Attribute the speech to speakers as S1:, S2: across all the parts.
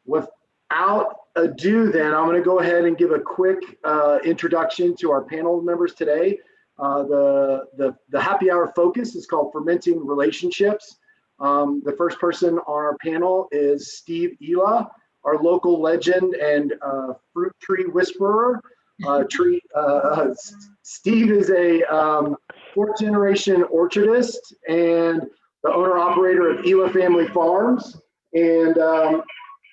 S1: Without ado, then, I'm going to go ahead and give a quick introduction to our panel members today. The happy hour focus is called Fermenting Relationships. The first person on our panel is Steve Ela, our local legend and fruit tree whisperer. Steve is a fourth generation orchardist and the owner operator of Ela Family Farms. And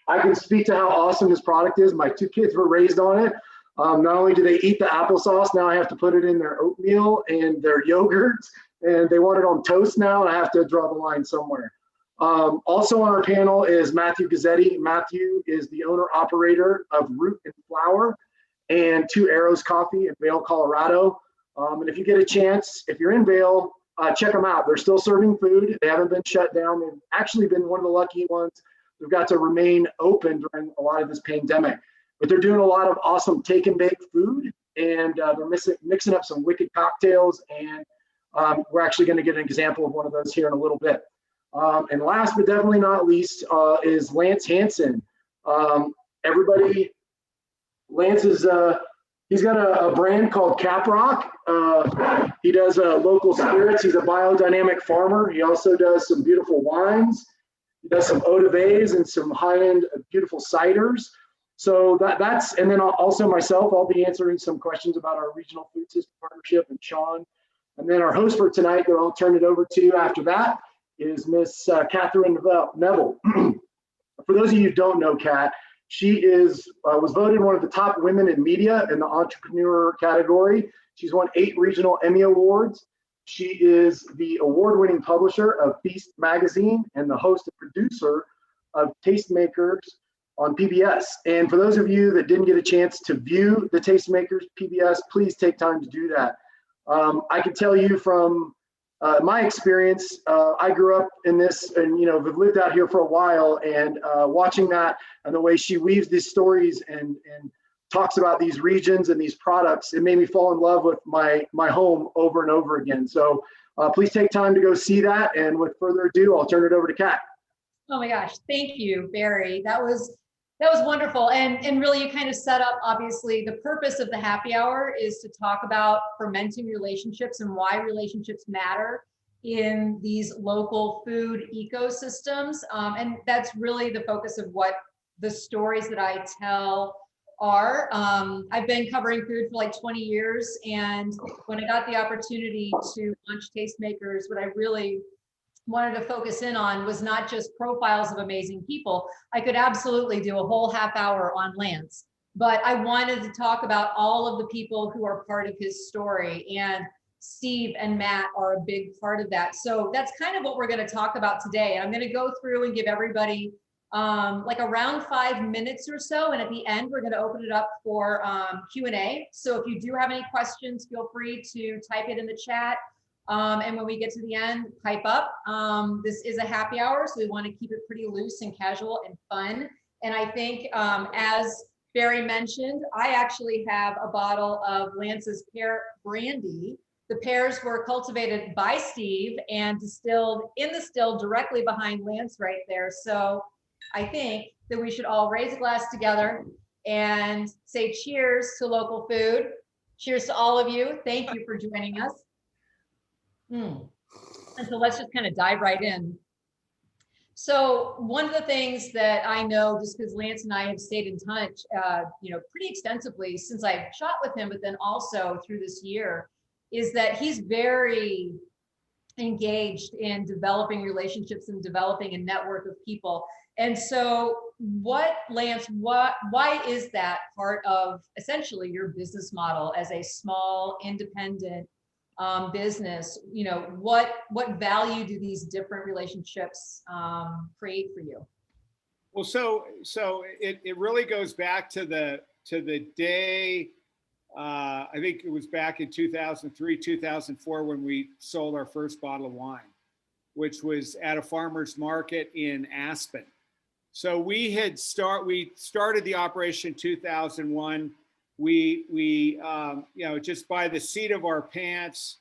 S1: I can speak to how awesome his product is. My two kids were raised on it. Not only do they eat the applesauce, now I have to put it in their oatmeal and their yogurts, and they want it on toast now, and I have to draw the line somewhere. Also on our panel is Matthew Guzzetti. Matthew is the owner-operator of Root and Flower and Two Arrows Coffee in Vail, Colorado. And if you get a chance, if you're in Vail, check them out. They're still serving food. They haven't been shut down. They've actually been one of the lucky ones who've got to remain open during a lot of this pandemic. But they're doing a lot of awesome take and bake food, and they're mixing up some wicked cocktails. And we're actually going to get an example of one of those here in a little bit. And last but definitely not least is Lance Hansen. Lance is, he's got a brand called Caprock. He does local spirits. He's a biodynamic farmer. He also does some beautiful wines. He does some eau de vets and some high-end beautiful ciders. So that's, and then also myself, I'll be answering some questions about our regional food system partnership and Shawn. And then our host for tonight that I'll turn it over to after that is Miss Cat Neville. For those of you who don't know Cat, she was voted one of the top women in media in the entrepreneur category. She's won 8 regional Emmy Awards. She is the award-winning publisher of Feast magazine and the host and producer of tasteMAKERS on PBS. And for those of you that didn't get a chance to view the tasteMAKERS PBS, please take time to do that. I can tell you from my experience, I grew up in this and, have lived out here for a while, and watching that and the way she weaves these stories and talks about these regions and these products, it made me fall in love with my home over and over again. So please take time to go see that. And with further ado, I'll turn it over to Kat.
S2: Oh my gosh, thank you, Barry. That was wonderful. And really you kind of set up, obviously, the purpose of the happy hour is to talk about fermenting relationships and why relationships matter in these local food ecosystems. And that's really the focus of what the stories that I tell are. I've been covering food for like 20 years. And when I got the opportunity to launch tasteMAKERS, what I really wanted to focus in on was not just profiles of amazing people. I could absolutely do a whole half hour on Lance, but I wanted to talk about all of the people who are part of his story, and Steve and Matt are a big part of that. So that's kind of what we're going to talk about today. I'm going to go through and give everybody like around 5 minutes or so. And at the end, we're going to open it up for Q&A. So if you do have any questions, feel free to type it in the chat. And when we get to the end, pipe up. This is a happy hour, so we want to keep it pretty loose and casual and fun. And I think, as Barry mentioned, I actually have a bottle of Lance's pear brandy. The pears were cultivated by Steve and distilled in the still directly behind Lance right there. So I think that we should all raise a glass together and say cheers to local food. Cheers to all of you. Thank you for joining us. And so let's just kind of dive right in. So one of the things that I know, just because Lance and I have stayed in touch, pretty extensively since I shot with him, but then also through this year, is that he's very engaged in developing relationships and developing a network of people. And so Lance, why is that part of essentially your business model as a small independent business? What value do these different relationships create for you?
S3: Well, so it really goes back to the day. I think it was back in 2003, 2004 when we sold our first bottle of wine, which was at a farmer's market in Aspen. So we started the operation in 2001. We just by the seat of our pants,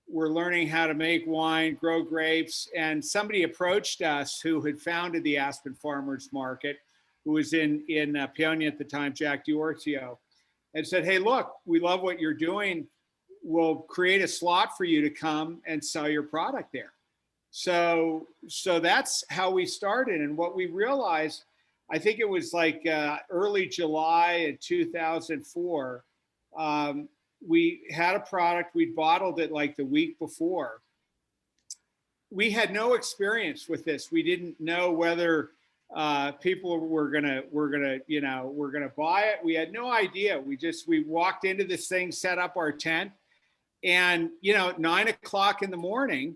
S3: we're learning how to make wine, grow grapes, and somebody approached us who had founded the Aspen Farmers Market who was in Peonia at the time, Jack Diortio, and said, hey, look, we love what you're doing. We'll create a slot for you to come and sell your product there. So that's how we started. And what we realized, I think it was like early July of 2004, we had a product, we bottled it like the week before. We had no experience with this. We didn't know whether people were gonna buy it. We had no idea. We walked into this thing, set up our tent, and 9 o'clock in the morning,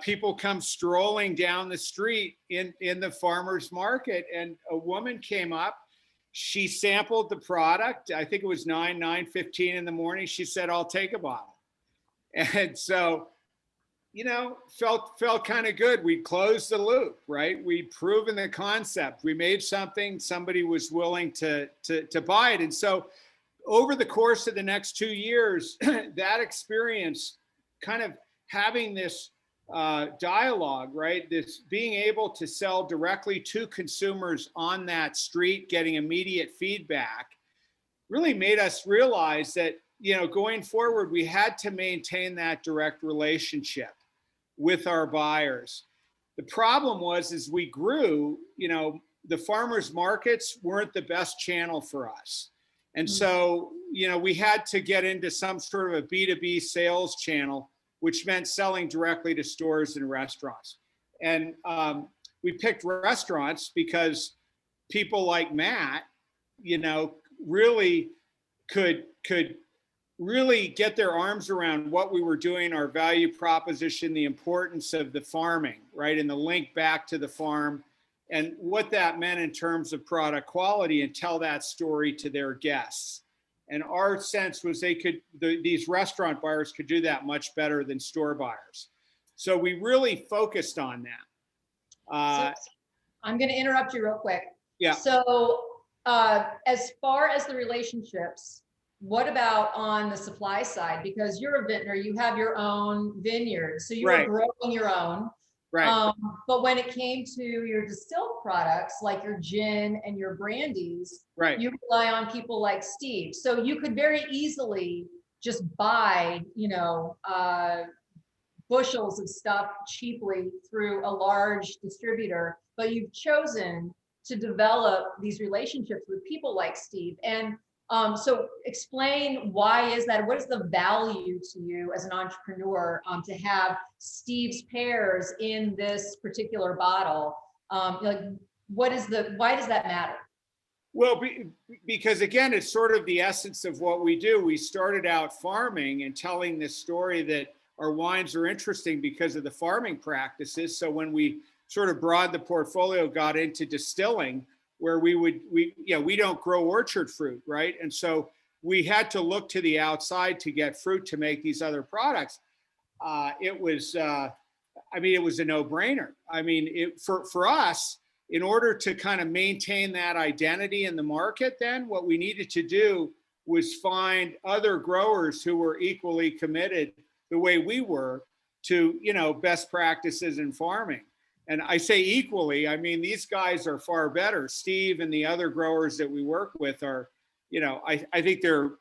S3: people come strolling down the street in the farmer's market, and a woman came up. She sampled the product. I think it was 9:15 in the morning. She said, I'll take a bottle. And so, felt kind of good. We closed the loop, right? We'd proven the concept. We made something, somebody was willing to buy it. And so over the course of the next 2 years, that experience, kind of having this dialogue, right? This being able to sell directly to consumers on that street, getting immediate feedback, really made us realize that, going forward, we had to maintain that direct relationship with our buyers. The problem was, as we grew, the farmers markets weren't the best channel for us. And so, we had to get into some sort of a B2B sales channel, which meant selling directly to stores and restaurants. And we picked restaurants because people like Matt, really could really get their arms around what we were doing, our value proposition, the importance of the farming, right? And the link back to the farm and what that meant in terms of product quality, and tell that story to their guests. And our sense was these restaurant buyers could do that much better than store buyers. So we really focused on that.
S2: So I'm going to interrupt you real quick.
S3: Yeah.
S2: So as far as the relationships, what about on the supply side? Because you're a vintner, you have your own vineyard, so you were growing your own.
S3: Right.
S2: But when it came to your distilled products, like your gin and your brandies,
S3: right,
S2: you rely on people like Steve. So you could very easily just buy, bushels of stuff cheaply through a large distributor, but you've chosen to develop these relationships with people like Steve. And so explain, why is that? What is the value to you as an entrepreneur to have Steve's pears in this particular bottle? Why does that matter?
S3: Well, because again, it's sort of the essence of what we do. We started out farming and telling this story that our wines are interesting because of the farming practices. So when we sort of broadened the portfolio, got into distilling, where we don't grow orchard fruit, right? And so we had to look to the outside to get fruit to make these other products. It was a no-brainer. I mean, for us, in order to kind of maintain that identity in the market, then what we needed to do was find other growers who were equally committed the way we were to, best practices in farming. And I say equally, I mean, these guys are far better. Steve and the other growers that we work with are, I think they're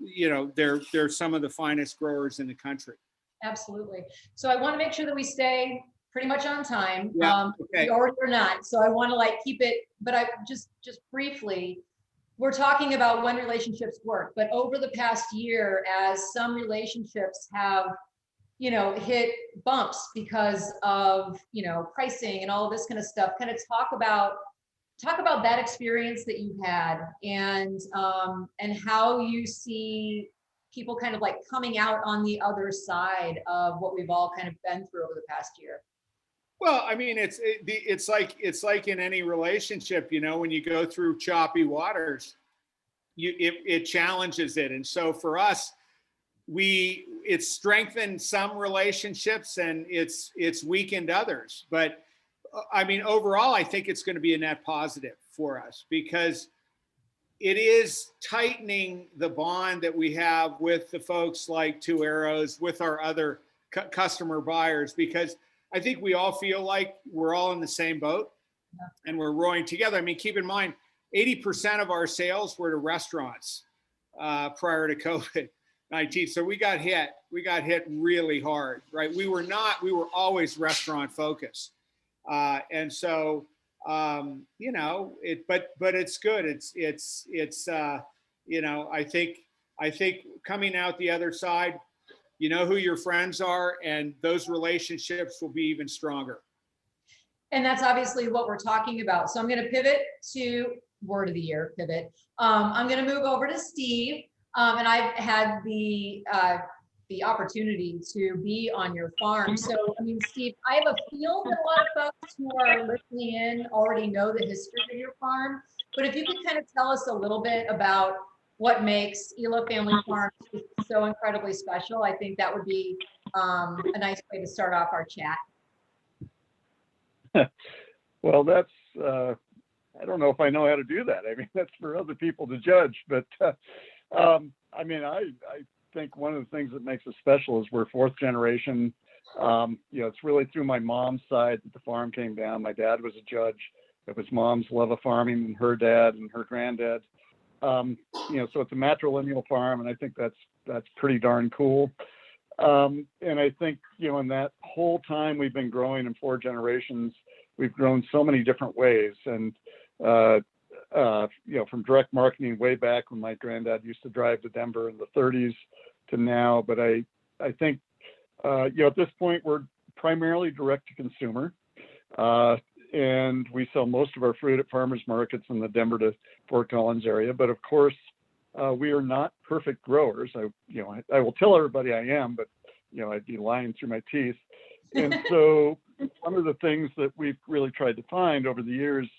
S3: some of the finest growers in the country.
S2: Absolutely. So I want to make sure that we stay pretty much on time.
S3: Yeah, okay.
S2: Or not. So I want to keep it, but I just briefly, we're talking about when relationships work, but over the past year, as some relationships have hit bumps because of, pricing and all of this kind of stuff, kind of talk about that experience that you've had, and how you see people kind of coming out on the other side of what we've all kind of been through over the past year.
S3: Well, I mean, it's like in any relationship, when you go through choppy waters, it challenges it. And so for us, it's strengthened some relationships and it's weakened others. But I mean, overall, I think it's going to be a net positive for us, because it is tightening the bond that we have with the folks like Two Arrows, with our other customer buyers, because I think we all feel like we're all in the same boat and we're rowing together. I mean, keep in mind, 80% of our sales were to restaurants prior to COVID-19. So we got hit really hard, right? We were always restaurant focused. And so, you know, but it's good. It's you know, I think coming out the other side, you know who your friends are, and those relationships will be even stronger.
S2: And that's obviously what we're talking about. So I'm going to pivot to word of the year, pivot. I'm going to move over to Steve. And I've had the opportunity to be on your farm. So, I mean, Steve, I have a feel that a lot of folks who are listening in already know the history of your farm. But if you could kind of tell us a little bit about what makes Elo Family Farms so incredibly special, I think that would be a nice way to start off our chat.
S4: Well, that's, I don't know if I know how to do that. I mean, that's for other people to judge. But I mean, I think one of the things that makes us special is we're fourth generation. You know, it's really through my mom's side that the farm came down. My dad was a judge. It was mom's love of farming and her dad and her granddad. You know, so it's a matrilineal farm, and I think that's pretty darn cool. And I think, you know, in that whole time we've been growing in 4 generations, we've grown so many different ways. And, you know, from direct marketing way back when my granddad used to drive to Denver in the 30s to now. But I think, you know, at this point, we're primarily direct to consumer. And we sell most of our fruit at farmers markets in the Denver to Fort Collins area. But of course, we are not perfect growers. I will tell everybody I am, but, you know, I'd be lying through my teeth. And so one of the things that we've really tried to find over the years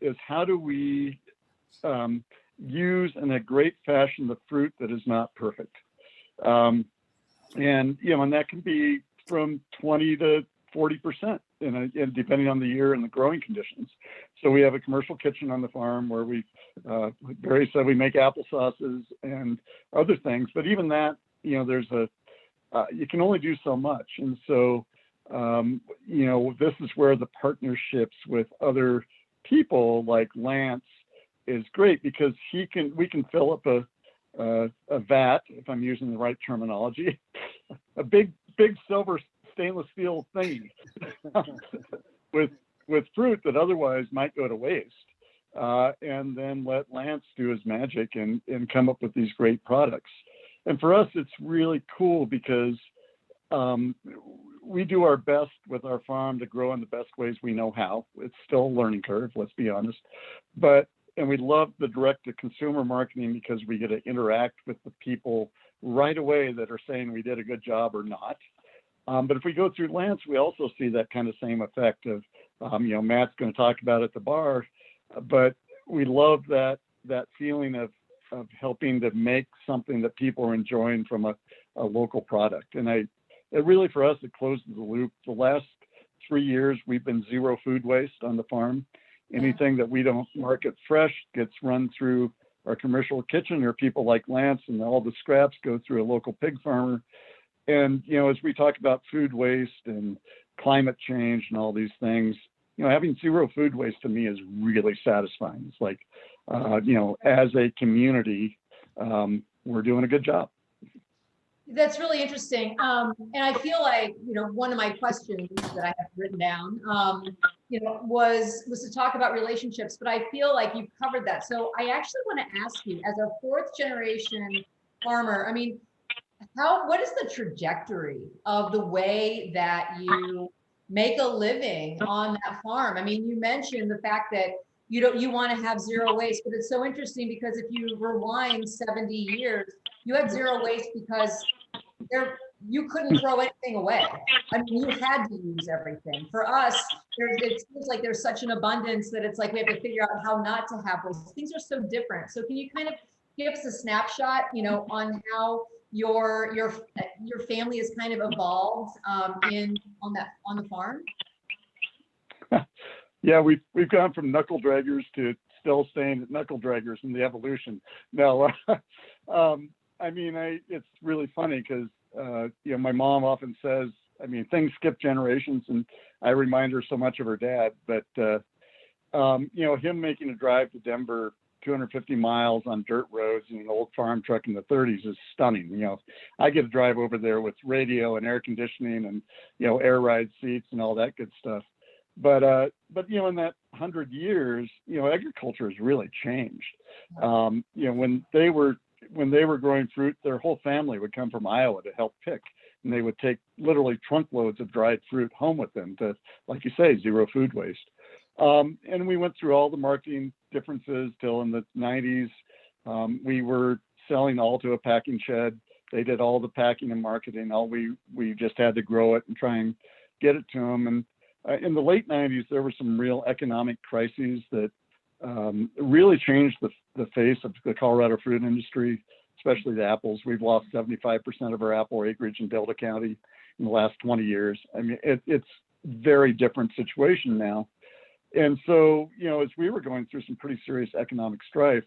S4: is how do we use in a great fashion the fruit that is not perfect. And, you know, and that can be from 20 to 40%, and depending on the year and the growing conditions. So we have a commercial kitchen on the farm where we, Barry said, we make applesauces and other things, but even that, you know, there's you can only do so much. And so, you know, this is where the partnerships with other people like Lance is great, because we can fill up a vat, if I'm using the right terminology, a big silver stainless steel thing with fruit that otherwise might go to waste, and then let Lance do his magic and come up with these great products. And for us, it's really cool because we do our best with our farm to grow in the best ways we know how. It's still a learning curve, let's be honest. And we love the direct-to-consumer marketing because we get to interact with the people right away that are saying we did a good job or not. But if we go through Lance, we also see that kind of same effect of, you know, Matt's going to talk about at the bar, but we love that feeling of helping to make something that people are enjoying from a local product. And it really, for us, it closes the loop. The last 3 years, we've been zero food waste on the farm. Anything that we don't market fresh gets run through our commercial kitchen, or people like Lance, and all the scraps go through a local pig farmer. And, you know, as we talk about food waste and climate change and all these things, you know, having zero food waste to me is really satisfying. It's like, you know, as a community, we're doing a good job.
S2: That's really interesting. And I feel like, you know, one of my questions that I have written down, you know, was to talk about relationships, but I feel like you've covered that. So I actually want to ask you, as a 4th generation farmer, I mean, what is the trajectory of the way that you make a living on that farm? I mean, you mentioned the fact that you want to have zero waste, but it's so interesting because if you rewind 70 years, you had zero waste because you couldn't throw anything away. I mean, you had to use everything. For us, it seems like there's such an abundance that it's like we have to figure out how not to have waste. Things are so different. So can you kind of give us a snapshot, you know, on how your family has kind of evolved on the farm?
S4: Yeah, we've gone from knuckle draggers to still staying at knuckle draggers in the evolution. No, I mean, it's really funny because, you know, my mom often says, I mean, things skip generations, and I remind her so much of her dad, but him making a drive to Denver 250 miles on dirt roads in an old farm truck in the 30s is stunning. I get to drive over there with radio and air conditioning and, air ride seats and all that good stuff. But in that 100 years, agriculture has really changed. When they were growing fruit, their whole family would come from Iowa to help pick, and they would take literally trunkloads of dried fruit home with them to, like you say, zero food waste. And we went through all the marketing differences till in the 90s. We were selling all to a packing shed. They did all the packing and marketing. We just had to grow it and try and get it to them. And in the late 90s, there were some real economic crises that really changed the face of the Colorado fruit industry, especially the apples. We've lost 75% of our apple acreage in Delta County in the last 20 years. I mean, it's very different situation now. And so, as we were going through some pretty serious economic strife,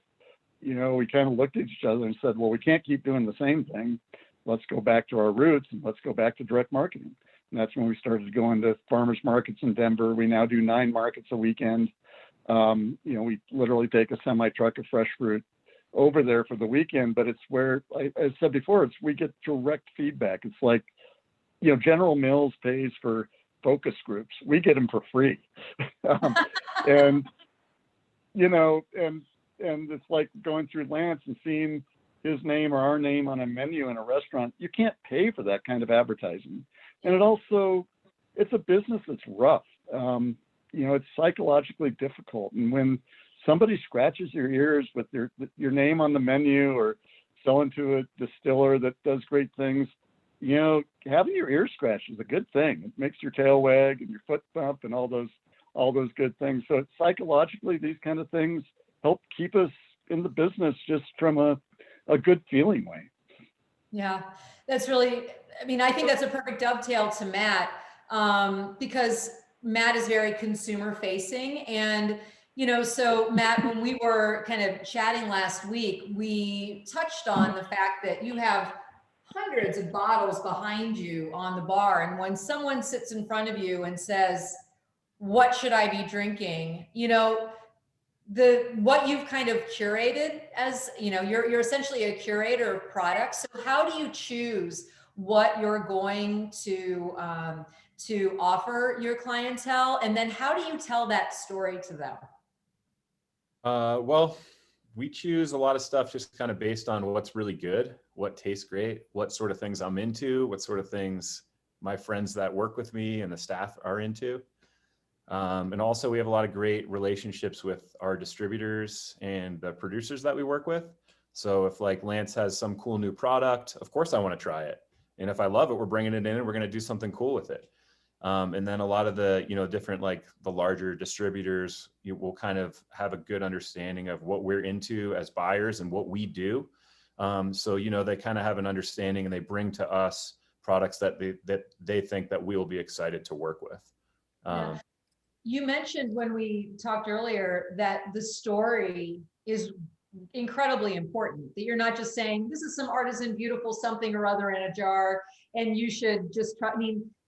S4: we kind of looked at each other and said, well, we can't keep doing the same thing. Let's go back to our roots and let's go back to direct marketing. And that's when we started going to farmers markets in Denver. We now do 9 markets a weekend. We literally take a semi truck of fresh fruit over there for the weekend, but it's where, I said before, we get direct feedback. It's like, General Mills pays for focus groups. We get them for free. And it's like going through Lance and seeing his name or our name on a menu in a restaurant. You can't pay for that kind of advertising. And it's a business that's rough. It's psychologically difficult. And when somebody scratches your ears with your name on the menu or selling to a distiller that does great things, having your ears scratched is a good thing. It makes your tail wag and your foot bump and all those good things. So psychologically, these kind of things help keep us in the business just from a good feeling way.
S2: Yeah, that's really, I think that's a perfect dovetail to Matt, because Matt is very consumer facing. And, so Matt, when we were kind of chatting last week, we touched on the fact that you have hundreds of bottles behind you on the bar. And when someone sits in front of you and says, what should I be drinking? What you've kind of curated as, you're essentially a curator of products. So how do you choose what you're going to offer your clientele? And then how do you tell that story to them?
S5: Well, we choose a lot of stuff just kind of based on what's really good, what tastes great, what sort of things I'm into, what sort of things my friends that work with me and the staff are into. And also we have a lot of great relationships with our distributors and the producers that we work with. So if like Lance has some cool new product, of course I want to try it. And if I love it, we're bringing it in and we're going to do something cool with it. And then a lot of the, different, like the larger distributors, you will kind of have a good understanding of what we're into as buyers and what we do. So, they kind of have an understanding and they bring to us products that they think that we will be excited to work with.
S2: Yeah. You mentioned when we talked earlier that the story is incredibly important, that you're not just saying, this is some artisan, beautiful something or other in a jar, and you should just try.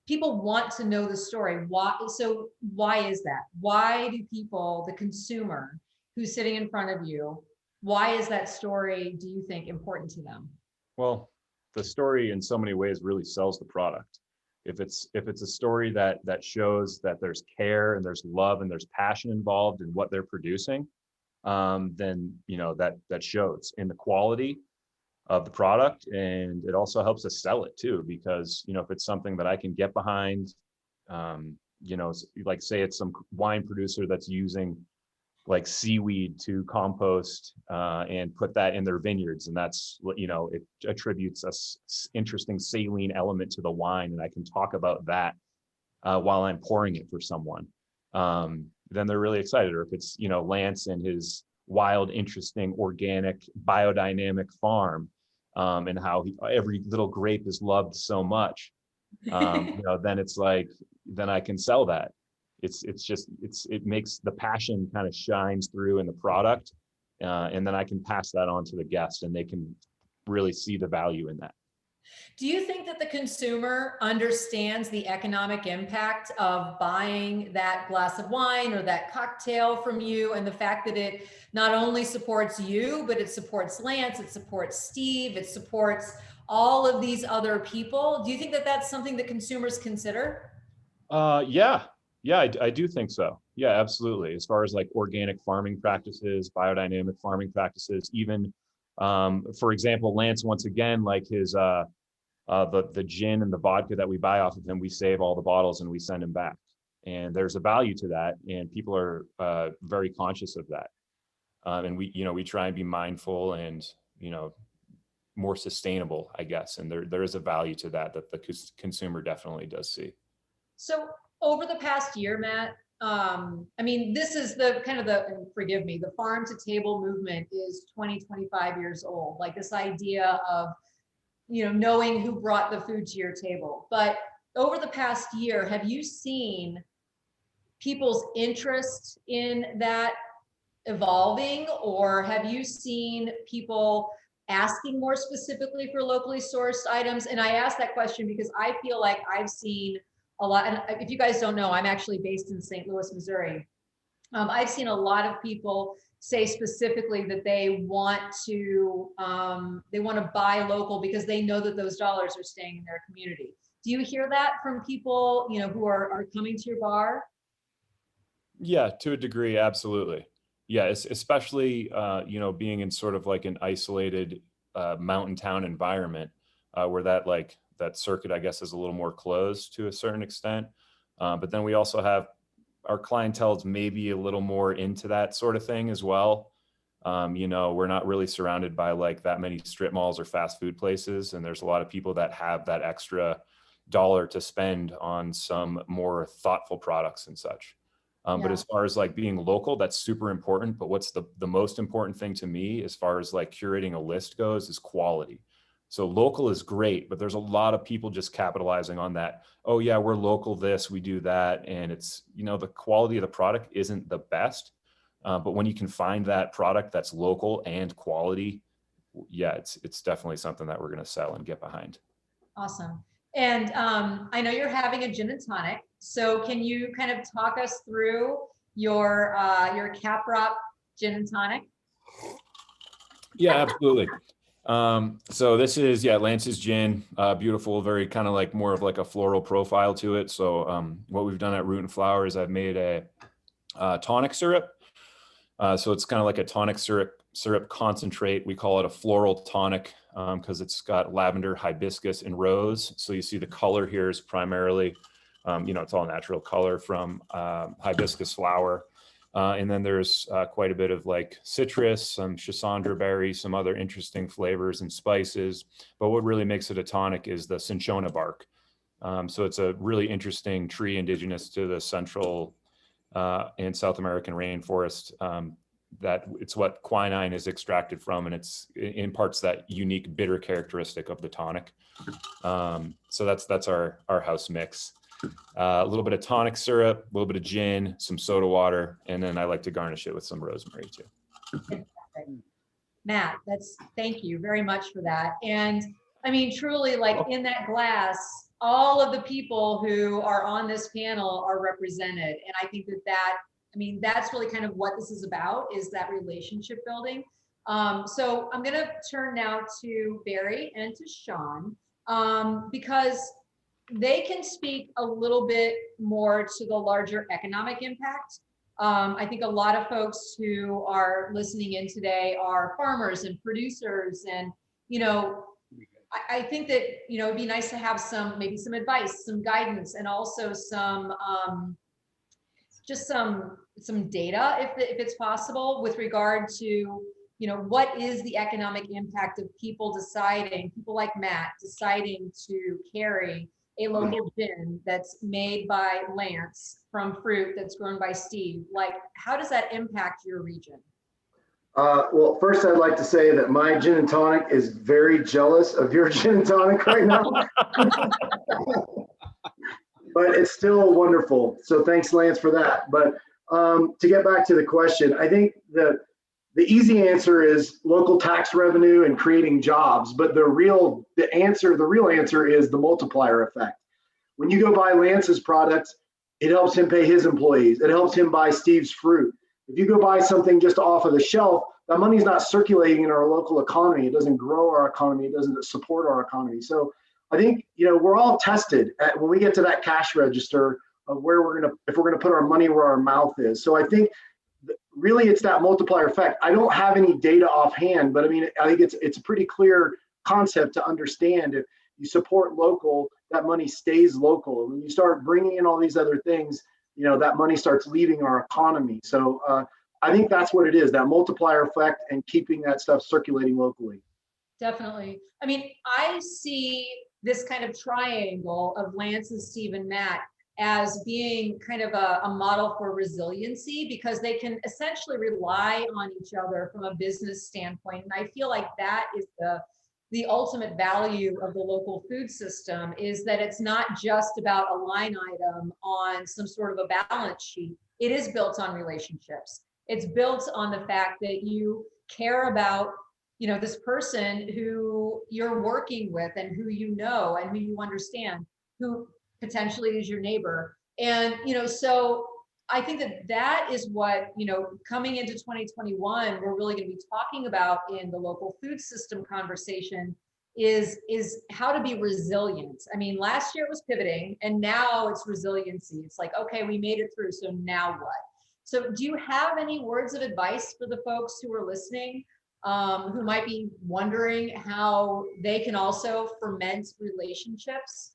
S2: People want to know the story. Why? So why is that? Why do people, the consumer who's sitting in front of you, why is that story, do you think, important to them?
S5: Well, the story in so many ways really sells the product. If it's a story that shows that there's care and there's love and there's passion involved in what they're producing, then that shows in the quality of the product, and it also helps us sell it too, because if it's something that I can get behind, like say it's some wine producer that's using like seaweed to compost and put that in their vineyards, and that's what it attributes a interesting saline element to the wine, and I can talk about that while I'm pouring it for someone, then they're really excited. Or if it's Lance and his wild, interesting, organic, biodynamic farm, and how every little grape is loved so much, then it's like, then I can sell that. It makes the passion kind of shines through in the product, and then I can pass that on to the guest, and they can really see the value in that.
S2: Do you think that the consumer understands the economic impact of buying that glass of wine or that cocktail from you, and the fact that it not only supports you, but it supports Lance, it supports Steve, it supports all of these other people? Do you think that that's something that consumers consider?
S5: Yeah, I do think so. Yeah, absolutely. As far as like organic farming practices, biodynamic farming practices, even, for example, Lance, once again, like his, the gin and the vodka that we buy off of him, we save all the bottles and we send him back. And there's a value to that, and people are very conscious of that. And we try and be mindful and, more sustainable, I guess. And there is a value to that the consumer definitely does see.
S2: So over the past year, Matt, this is the kind of and forgive me, the farm to table movement is 25 years old. Like this idea of, knowing who brought the food to your table. But over the past year, have you seen people's interest in that evolving, or have you seen people asking more specifically for locally sourced items? And I ask that question because I feel like I've seen a lot, and if you guys don't know, I'm actually based in St. Louis, Missouri. I've seen a lot of people say specifically that they want to buy local because they know that those dollars are staying in their community. Do you hear that from people, who are coming to your bar?
S5: Yeah, to a degree, absolutely. Yeah, especially, being in sort of like an isolated mountain town environment where that circuit, I guess, is a little more closed to a certain extent. But then we also have our clientele's maybe a little more into that sort of thing as well. We're not really surrounded by like that many strip malls or fast food places. And there's a lot of people that have that extra dollar to spend on some more thoughtful products and such. But as far as like being local, that's super important. But what's the most important thing to me as far as like curating a list goes is quality. So local is great, but there's a lot of people just capitalizing on that. Oh yeah, we're local this, we do that. And it's, the quality of the product isn't the best. But when you can find that product that's local and quality, yeah, it's definitely something that we're going to sell and get behind.
S2: Awesome. And I know you're having a gin and tonic. So can you kind of talk us through your Caprock gin and tonic?
S5: Yeah, absolutely. So this is, Lance's gin, beautiful, very kind of like more of like a floral profile to it. So what we've done at Root and Flower is I've made a tonic syrup. So it's kind of like a tonic syrup concentrate. We call it a floral tonic because it's got lavender, hibiscus, and rose. So you see the color here is primarily, it's all natural color from hibiscus flower. And then there's quite a bit of like citrus, some Schisandra berry, some other interesting flavors and spices. But what really makes it a tonic is the cinchona bark. So it's a really interesting tree indigenous to the Central and South American rainforest. That it's what quinine is extracted from, and it's imparts that unique bitter characteristic of the tonic. So that's our house mix. A little bit of tonic syrup, a little bit of gin, some soda water, and then I like to garnish it with some rosemary too.
S2: Matt, thank you very much for that. And I mean, truly, like in that glass, all of the people who are on this panel are represented. And I think that's really kind of what this is about, is that relationship building. So I'm gonna turn now to Barry and to Shawn, because they can speak a little bit more to the larger economic impact. I think a lot of folks who are listening in today are farmers and producers, and I think that it'd be nice to have maybe some advice, some guidance, and also some data if it's possible with regard to what is the economic impact of people like Matt deciding to carry a local gin that's made by Lance from fruit that's grown by Steve. Like, how does that impact your region?
S1: Well, first I'd like to say that my gin and tonic is very jealous of your gin and tonic right now. But it's still wonderful. So thanks, Lance, for that. But to get back to the question, I think that the easy answer is local tax revenue and creating jobs, but the real answer is the multiplier effect. When you go buy Lance's products, it helps him pay his employees. It helps him buy Steve's fruit. If you go buy something just off of the shelf, that money's not circulating in our local economy. It doesn't grow our economy. It doesn't support our economy. So I think, we're all tested when we get to that cash register of where if we're gonna put our money where our mouth is. So I think really it's that multiplier effect. I don't have any data offhand, but I mean, I think it's a pretty clear concept to understand. If you support local, that money stays local. And when you start bringing in all these other things, that money starts leaving our economy. So I think that's what it is, that multiplier effect and keeping that stuff circulating locally.
S2: Definitely. I mean, I see this kind of triangle of Lance and Steve and Matt as being kind of a model for resiliency, because they can essentially rely on each other from a business standpoint. And I feel like that is the ultimate value of the local food system, is that it's not just about a line item on some sort of a balance sheet. It is built on relationships. It's built on the fact that you care about, this person who you're working with and who and who you understand, who potentially is your neighbor. And, so I think that is what, coming into 2021, we're really going to be talking about in the local food system conversation is how to be resilient. I mean, last year it was pivoting, and now it's resiliency. It's like, okay, we made it through, so now what? So do you have any words of advice for the folks who are listening, who might be wondering how they can also ferment relationships?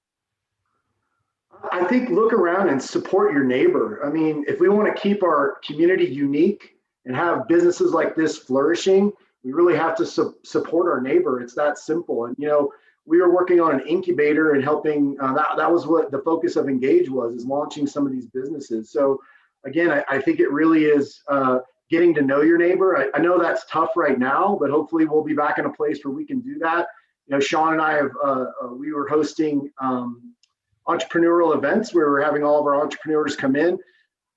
S1: I think look around and support your neighbor. I mean, if we want to keep our community unique and have businesses like this flourishing, we really have to support our neighbor. It's that simple. And, we were working on an incubator and helping, that was what the focus of Engage is launching some of these businesses. So again, I think it really is getting to know your neighbor. I know that's tough right now, but hopefully we'll be back in a place where we can do that. Shawn and I we were hosting entrepreneurial events where we're having all of our entrepreneurs come in,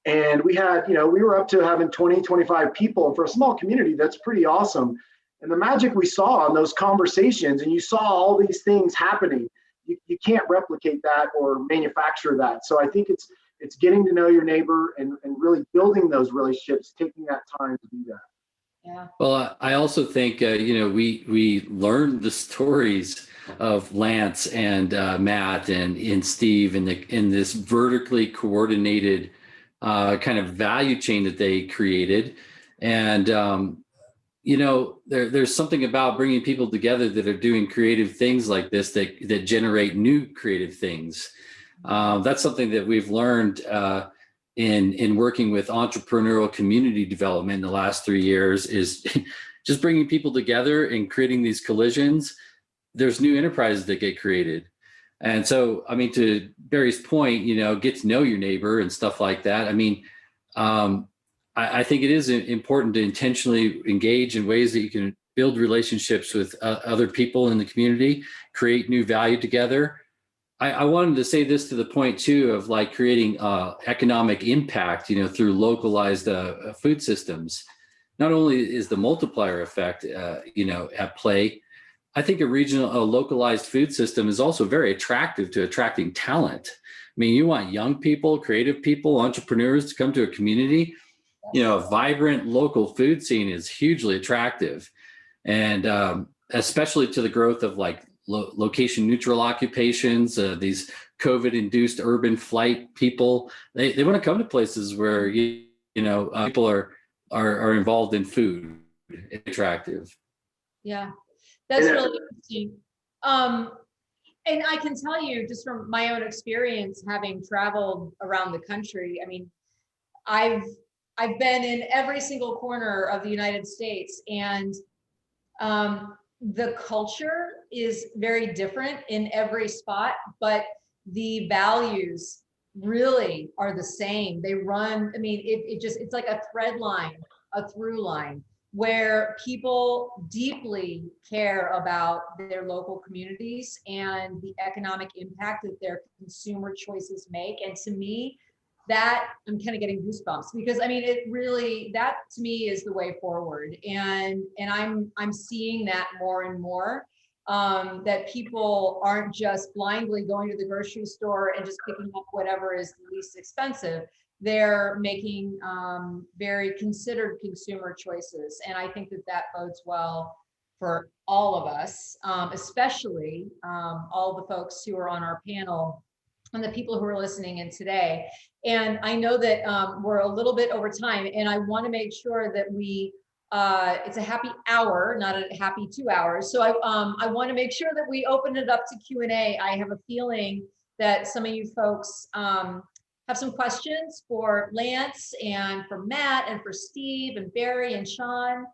S1: and we had, we were up to having 20, 25 people. And for a small community, that's pretty awesome. And the magic we saw in those conversations, and you saw all these things happening, you can't replicate that or manufacture that. So I think it's getting to know your neighbor and really building those relationships, taking that time to do that.
S2: Yeah.
S6: Well, I also think, we learned the stories of Lance and Matt and Steve in this vertically coordinated kind of value chain that they created. And, there's something about bringing people together that are doing creative things like this that generate new creative things. That's something that we've learned in working with entrepreneurial community development in the last 3 years, is just bringing people together and creating these collisions. There's new enterprises that get created. And so, I mean, to Barry's point, get to know your neighbor and stuff like that. I mean, I think it is important to intentionally engage in ways that you can build relationships with other people in the community, create new value together. I wanted to say this to the point too of like creating economic impact, through localized food systems. Not only is the multiplier effect, at play, I think a localized food system is also very attractive to attracting talent. I mean, you want young people, creative people, entrepreneurs to come to a community. A vibrant local food scene is hugely attractive, and especially to the growth of like location neutral occupations, these COVID-induced urban flight people. They want to come to places where people are involved in food. It's attractive.
S2: Yeah, that's really interesting. And I can tell you just from my own experience, having traveled around the country, I mean, I've been in every single corner of the United States, and the culture is very different in every spot, but the values really are the same. They run, I mean, it's like a thread line, a through line, where people deeply care about their local communities and the economic impact that their consumer choices make. And to me, that I'm kind of getting goosebumps, because I mean, it really, that to me is the way forward. And I'm seeing that more and more, that people aren't just blindly going to the grocery store and just picking up whatever is the least expensive. They're making very considered consumer choices. And I think that that bodes well for all of us, especially all the folks who are on our panel and the people who are listening in today. And I know that we're a little bit over time, and I want to make sure that we, it's a happy hour, not a happy 2 hours. So I want to make sure that we open it up to Q&A. I have a feeling that some of you folks have some questions for Lance and for Matt and for Steve and Barry and Shawn.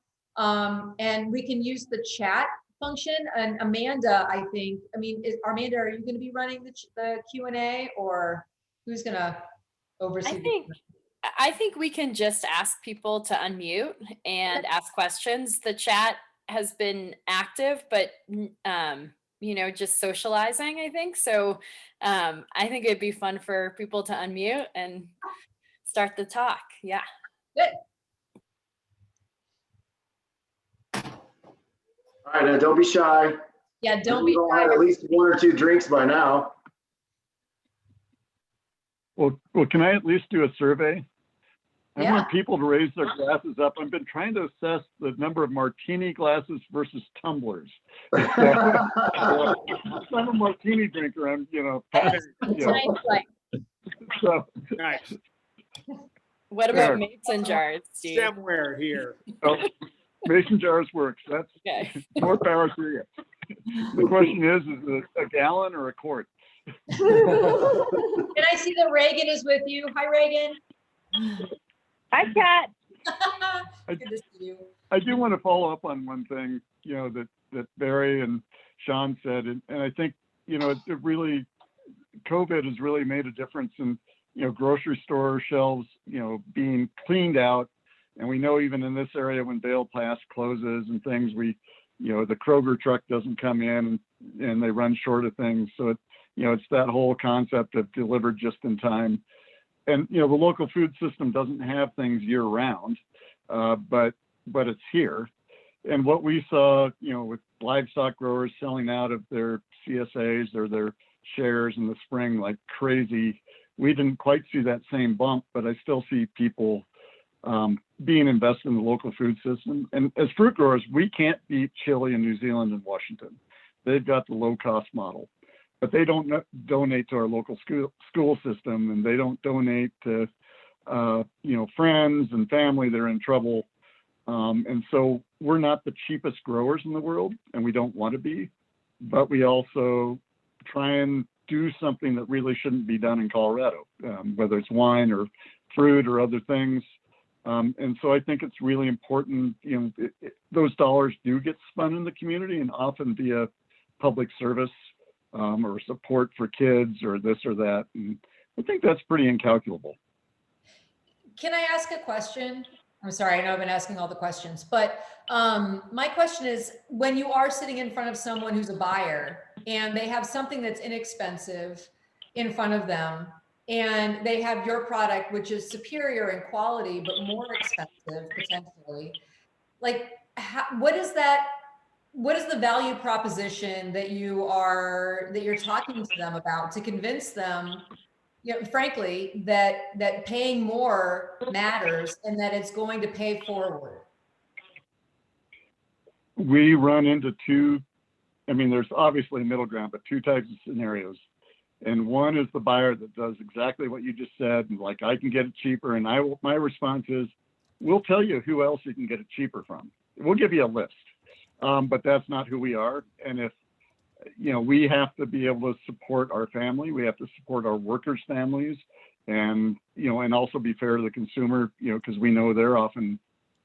S2: And we can use the chat function. And Amanda, I think, I mean, Amanda, are you going to be running the Q&A, or who's going to oversee?
S7: I think we can just ask people to unmute and ask questions. The chat has been active, but you know, just socializing, I think. So I think it'd be fun for people to unmute and start the talk. Yeah.
S2: Good.
S1: All right, don't be shy.
S2: Yeah, don't be
S1: We've all
S2: shy.
S1: had at least 1 or 2 drinks by now.
S4: Well, can I at least do a survey? I
S2: Yeah.
S4: want people to raise their glasses up. I've been trying to assess the number of martini glasses versus tumblers. So, I'm a martini drinker. I'm, you know, so.
S3: Nice.
S7: What about
S4: Sure.
S7: mason jars, Steve?
S3: Somewhere here.
S4: Oh, mason jars works. That's
S7: Okay.
S4: more power to you. The question is it a gallon or a quart?
S2: Can I see that Reagan is with you? Hi, Reagan.
S8: Hi, Cat.
S2: Good to see you.
S4: I do want to follow up on one thing, you know, that Barry and Shawn said, and I think, you know, it really, COVID has really made a difference in, you know, grocery store shelves, you know, being cleaned out. And we know even in this area when Bale Pass closes and things, you know, the Kroger truck doesn't come in and they run short of things. So it, you know, it's that whole concept of delivered just in time. And, you know, the local food system doesn't have things year round, but it's here. And what we saw, you know, with livestock growers selling out of their CSAs or their shares in the spring like crazy, we didn't quite see that same bump, but I still see people being invested in the local food system. And as fruit growers, we can't beat Chile and New Zealand and Washington. They've got the low cost model, but they don't donate to our local school system, and they don't donate to, you know, friends and family that are in trouble. And so we're not the cheapest growers in the world, and we don't want to be, but we also try and do something that really shouldn't be done in Colorado, whether it's wine or fruit or other things. And so I think it's really important, you know, those dollars do get spent in the community and often via public service or support for kids or this or that. And I think that's pretty incalculable.
S2: Can I ask a question? I'm sorry, I know I've been asking all the questions, but my question is, when you are sitting in front of someone who's a buyer and they have something that's inexpensive in front of them, and they have your product, which is superior in quality, but more expensive potentially, like, what is the value proposition that you're talking to them about to convince them, you know, frankly, that paying more matters and that it's going to pay forward?
S4: We run into there's obviously a middle ground, but 2 types of scenarios. And one is the buyer that does exactly what you just said, and like, I can get it cheaper. And my response is, we'll tell you who else you can get it cheaper from. We'll give you a list, but that's not who we are. And if, you know, we have to be able to support our family, we have to support our workers' families, and, you know, and also be fair to the consumer, you know, because we know they're often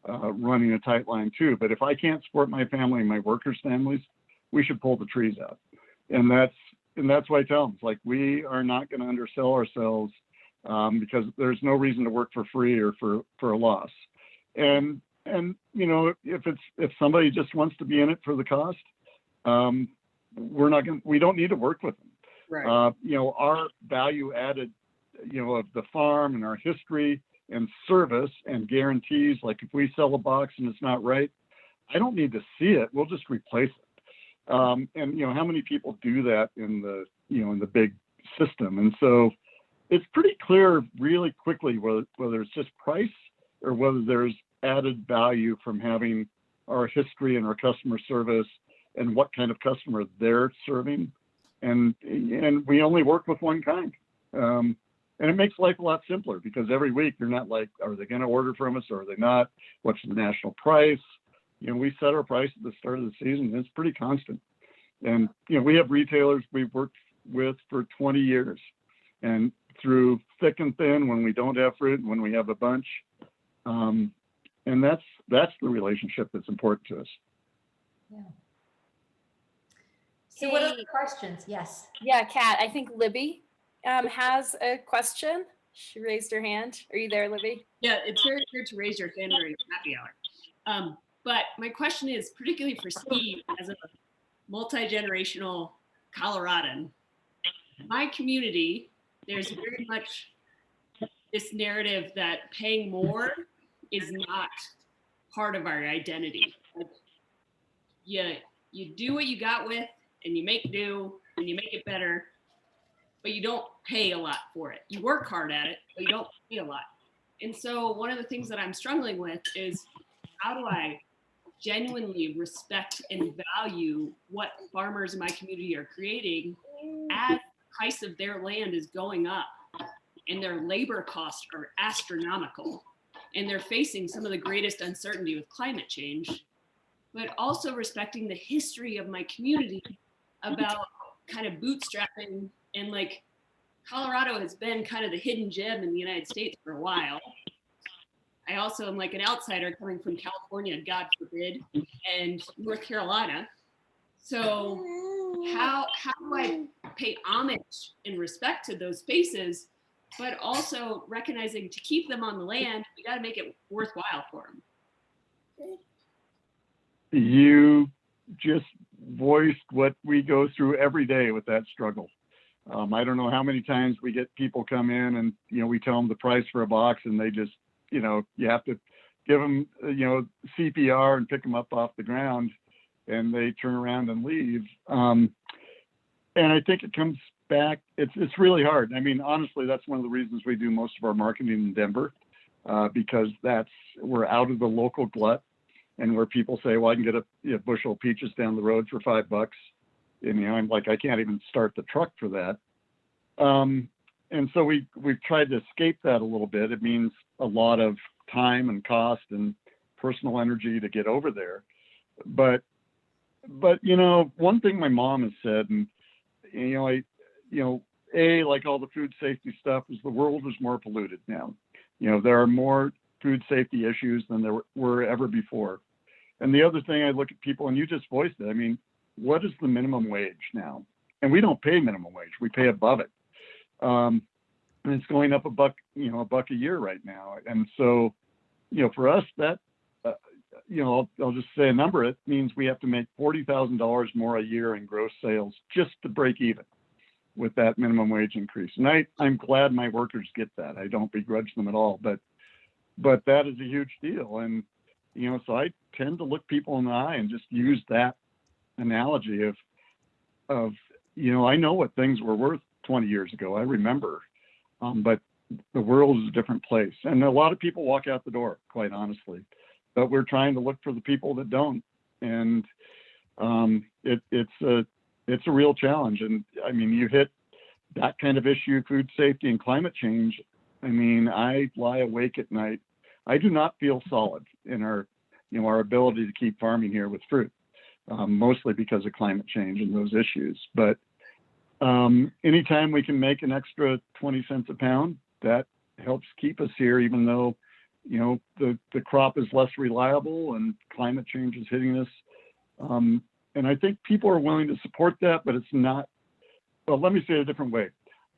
S4: running a tight line too. But if I can't support my family and my workers' families, we should pull the trees out. And that's why I tell them, it's like, we are not going to undersell ourselves because there's no reason to work for free or for a loss. And you know, if somebody just wants to be in it for the cost, we don't need to work with them.
S3: Right.
S4: You know, our value added of the farm and our history and service and guarantees. Like if we sell a box and it's not right, I don't need to see it. We'll just replace it. And how many people do that in the big system? And so it's pretty clear really quickly whether it's just price or whether there's added value from having our history and our customer service and what kind of customer they're serving. And we only work with one kind. And it makes life a lot simpler because every week you're not like, are they going to order from us or are they not? What's the national price? We set our price at the start of the season, and it's pretty constant. And, we have retailers we've worked with for 20 years, and through thick and thin, when we don't have fruit, when we have a bunch. And that's the relationship that's important to us.
S2: Yeah. So what are the questions? Yes.
S7: Yeah, Kat, I think Libby has a question. She raised her hand. Are you there, Libby?
S9: Yeah, it's very good to raise your hand during happy hour. But my question is, particularly for Steve, as a multi-generational Coloradan, my community, there's very much this narrative that paying more is not part of our identity. Like, you do what you got with, and you make do, and you make it better, but you don't pay a lot for it. You work hard at it, but you don't pay a lot. And so one of the things that I'm struggling with is, how do I genuinely respect and value what farmers in my community are creating as the price of their land is going up and their labor costs are astronomical and they're facing some of the greatest uncertainty with climate change, but also respecting the history of my community about kind of bootstrapping. And like, Colorado has been kind of the hidden gem in the United States for a while. I also am like an outsider coming from California, God forbid, and North Carolina. So how do I pay homage and respect to those spaces, but also recognizing to keep them on the land, we got to make it worthwhile for them.
S4: You just voiced what we go through every day with that struggle. I don't know how many times we get people come in and, we tell them the price for a box and they just, you have to give them, CPR and pick them up off the ground and they turn around and leave. And I think it comes back, it's really hard. I mean, honestly, that's one of the reasons we do most of our marketing in Denver, because we're out of the local glut and where people say, well, I can get a bushel of peaches down the road for $5. And, I'm like, I can't even start the truck for that. And so we've tried to escape that a little bit. It means a lot of time and cost and personal energy to get over there. But one thing my mom has said, and, like all the food safety stuff, is the world is more polluted now. There are more food safety issues than there were ever before. And the other thing, I look at people, and you just voiced it. I mean, what is the minimum wage now? And we don't pay minimum wage; we pay above it, and it's going up $1, $1 a year right now. And so, for us, that, I'll just say a number. It means we have to make $40,000 more a year in gross sales just to break even with that minimum wage increase. And I'm glad my workers get that. I don't begrudge them at all, but that is a huge deal. And so I tend to look people in the eye and just use that analogy of I know what things were worth 20 years ago. I remember, but the world is a different place, and a lot of people walk out the door, quite honestly. But we're trying to look for the people that don't, and it's a real challenge. And I mean, you hit that kind of issue, food safety and climate change. I mean, I lie awake at night. I do not feel solid in our ability to keep farming here with fruit. Mostly because of climate change and those issues. But anytime we can make an extra 20 cents a pound, that helps keep us here, even though, the crop is less reliable and climate change is hitting us. And I think people are willing to support that, but it's not, well, let me say it a different way.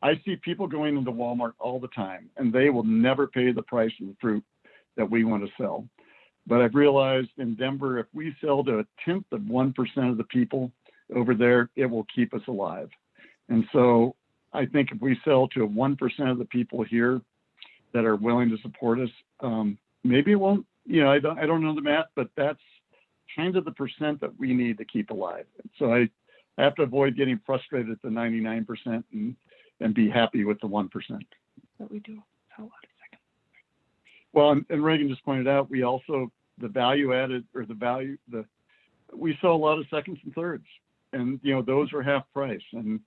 S4: I see people going into Walmart all the time, and they will never pay the price of the fruit that we want to sell. But I've realized in Denver, if we sell to 1/10 of 1% of the people over there, it will keep us alive. And so I think if we sell to 1% of the people here that are willing to support us, maybe it won't, I don't know the math, but that's kind of the percent that we need to keep alive. So I have to avoid getting frustrated at the 99% and be happy with the 1%. But we do sell a lot of seconds. Well, and Reagan just pointed out, we also, the value added, or we sell a lot of seconds and thirds, and those are half price. And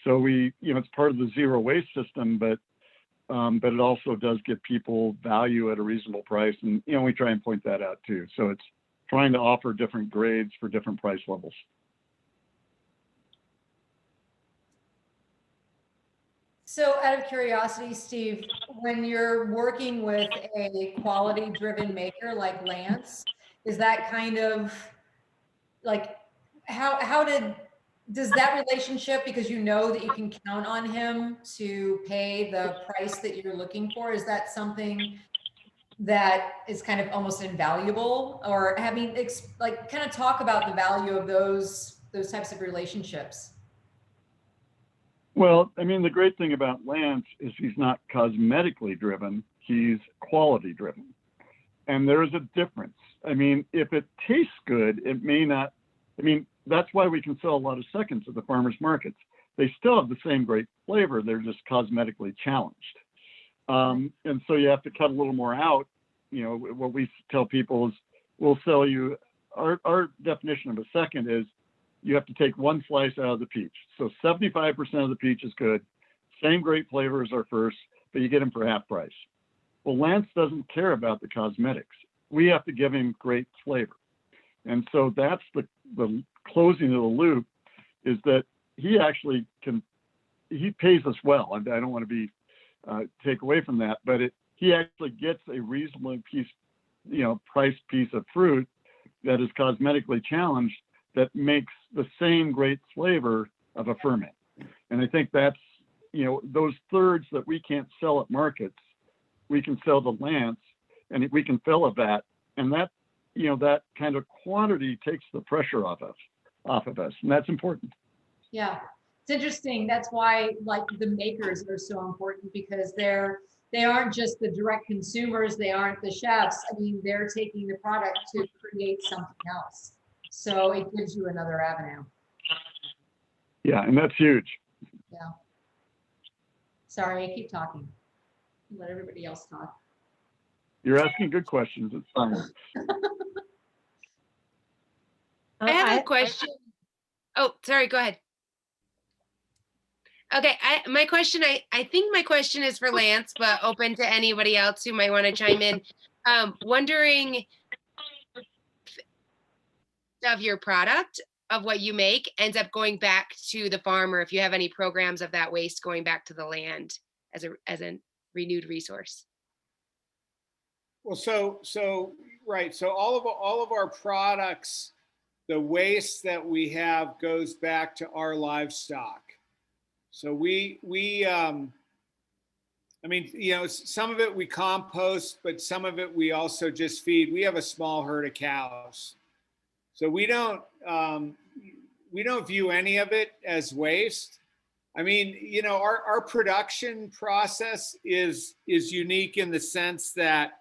S4: so we, it's part of the zero waste system, but it also does give people value at a reasonable price. And, we try and point that out too. So it's trying to offer different grades for different price levels.
S2: So out of curiosity, Steve, when you're working with a quality-driven maker like Lance, is that kind of like, does that relationship, because you know that you can count on him to pay the price that you're looking for, is that something that is kind of almost invaluable? Or kind of talk about the value of those types of relationships.
S4: Well, I mean, the great thing about Lance is he's not cosmetically driven, he's quality driven. And there is a difference. I mean, if it tastes good, it may not, that's why we can sell a lot of seconds at the farmers markets. They still have the same great flavor, they're just cosmetically challenged. And so you have to cut a little more out. What we tell people is we'll sell you, our definition of a second is you have to take one slice out of the peach. So 75% of the peach is good, same great flavor as our first, but you get them for half price. Well, Lance doesn't care about the cosmetics. We have to give him great flavor. And so that's the closing of the loop, is that he actually he pays us well. I don't want to take away from that, but he actually gets a reasonable price piece of fruit that is cosmetically challenged that makes the same great flavor of a ferment. And I think that's, those thirds that we can't sell at markets, we can sell to Lance, and we can fill a vat, and that, that kind of quantity takes the pressure off of us, and that's important.
S2: Yeah, it's interesting. That's why the makers are so important, because they aren't just the direct consumers, they aren't the chefs. They're taking the product to create something else. So it gives you another avenue.
S4: Yeah, and that's huge.
S2: Yeah. Sorry, I keep talking. Let everybody else talk.
S4: You're asking good questions. It's fine.
S10: I have a question. Oh, sorry, go ahead. Okay, my question, I think my question is for Lance, but open to anybody else who might want to chime in. Wondering of your product, of what you make, ends up going back to the farmer, if you have any programs of that waste going back to the land as a renewed resource.
S3: Well, right. So all of our products, the waste that we have goes back to our livestock. So some of it we compost, but some of it we also just feed. We have a small herd of cows. So we don't view any of it as waste. Our production process is unique in the sense that,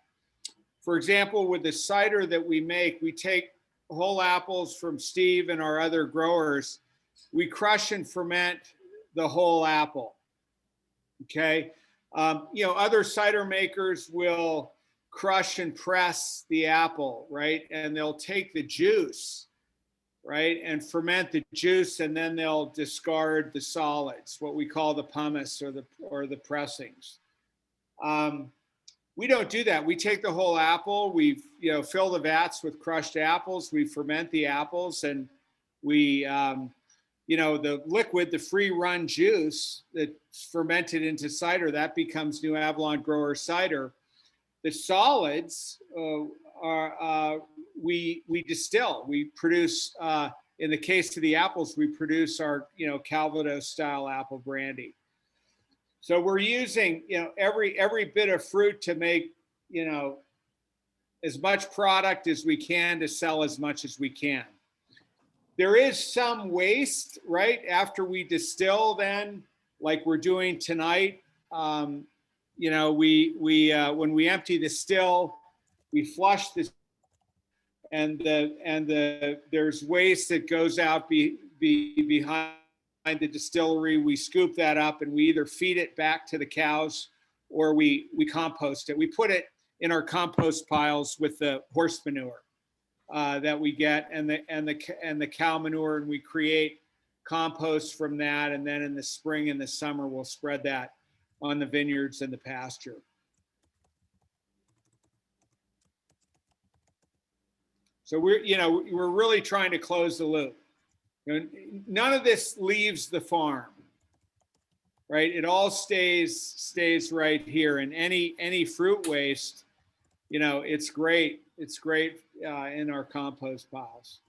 S3: for example, with the cider that we make, we take whole apples from Steve and our other growers. We crush and ferment the whole apple. Okay. Other cider makers will crush and press the apple, right? And they'll take the juice, right, and ferment the juice, and then they'll discard the solids, what we call the pumice or the pressings. We don't do that. We take the whole apple, we fill the vats with crushed apples, we ferment the apples, and we the liquid, the free run juice that's fermented into cider, that becomes New Avalon grower cider. The solids we distill. We produce, in the case of the apples, we produce our Calvados style apple brandy. So we're using every bit of fruit to make as much product as we can to sell as much as we can. There is some waste, right? After we distill, then like we're doing tonight. You know, we when we empty the still, we flush the, and there's waste that goes out behind the distillery. We scoop that up and we either feed it back to the cows or we compost it. We put it in our compost piles with the horse manure that we get and the cow manure, and we create compost from that. And then in the spring and the summer, we'll spread that on the vineyards and the pasture. So we're really trying to close the loop. You know, none of this leaves the farm, right? It all stays right here. And any fruit waste, you know, it's great. It's great in our compost piles.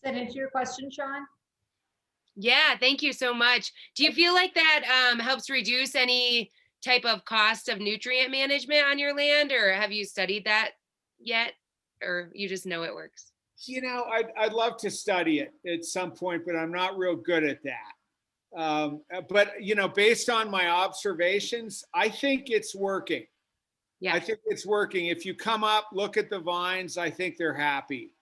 S2: Does that answer your question, Shawn?
S10: Yeah, thank you so much. Do you feel like that helps reduce any type of cost of nutrient management on your land, or have you studied that yet, or you just know it works?
S3: You know, I'd love to study it at some point, but I'm not real good at that. But, you know, based on my observations, I think it's working.
S10: Yeah,
S3: I think it's working. If you come up, look at the vines, I think they're happy.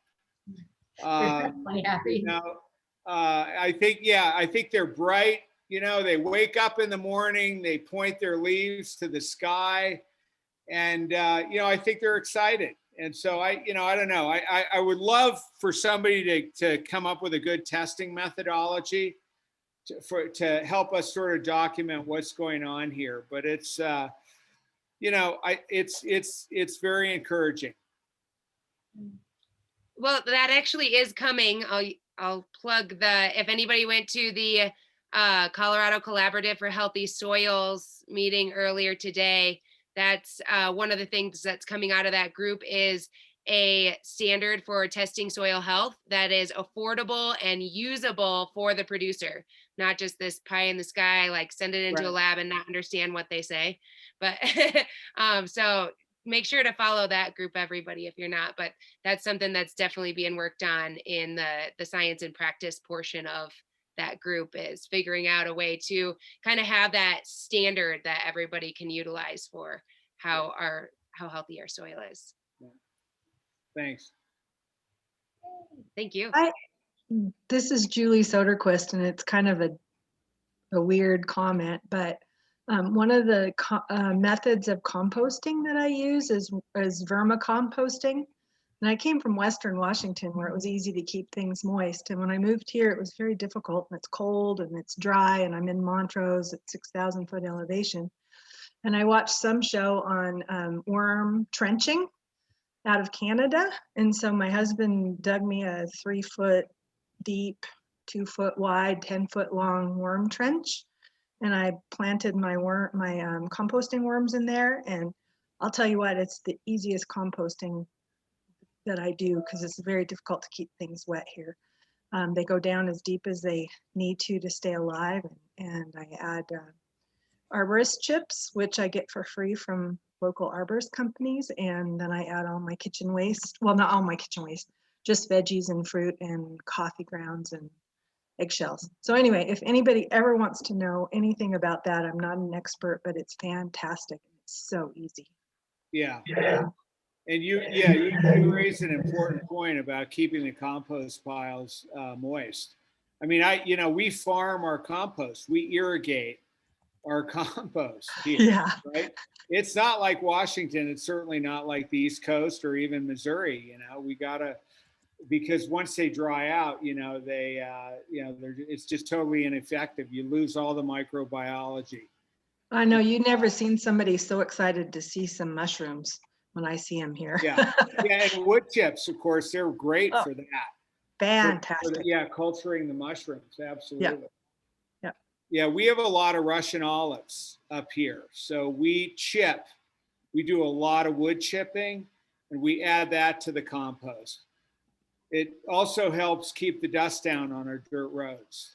S2: They're definitely happy.
S3: You know, I think they're bright. You know, they wake up in the morning, they point their leaves to the sky, and you know, I think they're excited. And so I don't know. I would love for somebody to come up with a good testing methodology to help us sort of document what's going on here. But it's you know, it's very encouraging.
S10: well, that actually is coming. I'll plug if anybody went to the Colorado Collaborative for Healthy Soils meeting earlier today, that's one of the things that's coming out of that group is a standard for testing soil health that is affordable and usable for the producer, not just this pie in the sky, like send it into a lab and not understand what they say. But so make sure to follow that group, everybody, if you're not. But that's something that's definitely being worked on in the science and practice portion of that group, is figuring out a way to kind of have that standard that everybody can utilize for how healthy our soil is.
S3: Thanks.
S10: Thank you.
S11: This is Julie Soderquist, and it's kind of a weird comment, but one of the methods of composting that I use is vermicomposting. And I came from Western Washington, where it was easy to keep things moist. And when I moved here, it was very difficult, and it's cold and it's dry, and I'm in Montrose at 6,000 foot elevation. And I watched some show on worm trenching out of Canada. And so my husband dug me a 3 foot deep, 2 foot wide, 10 foot long worm trench. And I planted my composting worms in there. And I'll tell you what, it's the easiest composting that I do, because it's very difficult to keep things wet here. They go down as deep as they need to stay alive. And I add arborist chips, which I get for free from local arborist companies. And then I add all my kitchen waste. Well, not all my kitchen waste, just veggies and fruit and coffee grounds and eggshells. So anyway, if anybody ever wants to know anything about that, I'm not an expert, but it's fantastic. It's so easy.
S3: Yeah. And you raised an important point about keeping the compost piles moist. I mean, we farm our compost. We irrigate our compost here,
S11: Yeah.
S3: right? It's not like Washington. It's certainly not like the East Coast or even Missouri. We gotta, because once they dry out, it's just totally ineffective. You lose all the microbiology.
S11: I know, you've never seen somebody so excited to see some mushrooms when I see them here.
S3: Yeah, and wood chips, of course, they're great for that.
S11: Fantastic.
S3: Culturing the mushrooms, absolutely.
S11: Yeah.
S3: Yeah, we have a lot of Russian olives up here. So we do a lot of wood chipping, and we add that to the compost. It also helps keep the dust down on our dirt roads.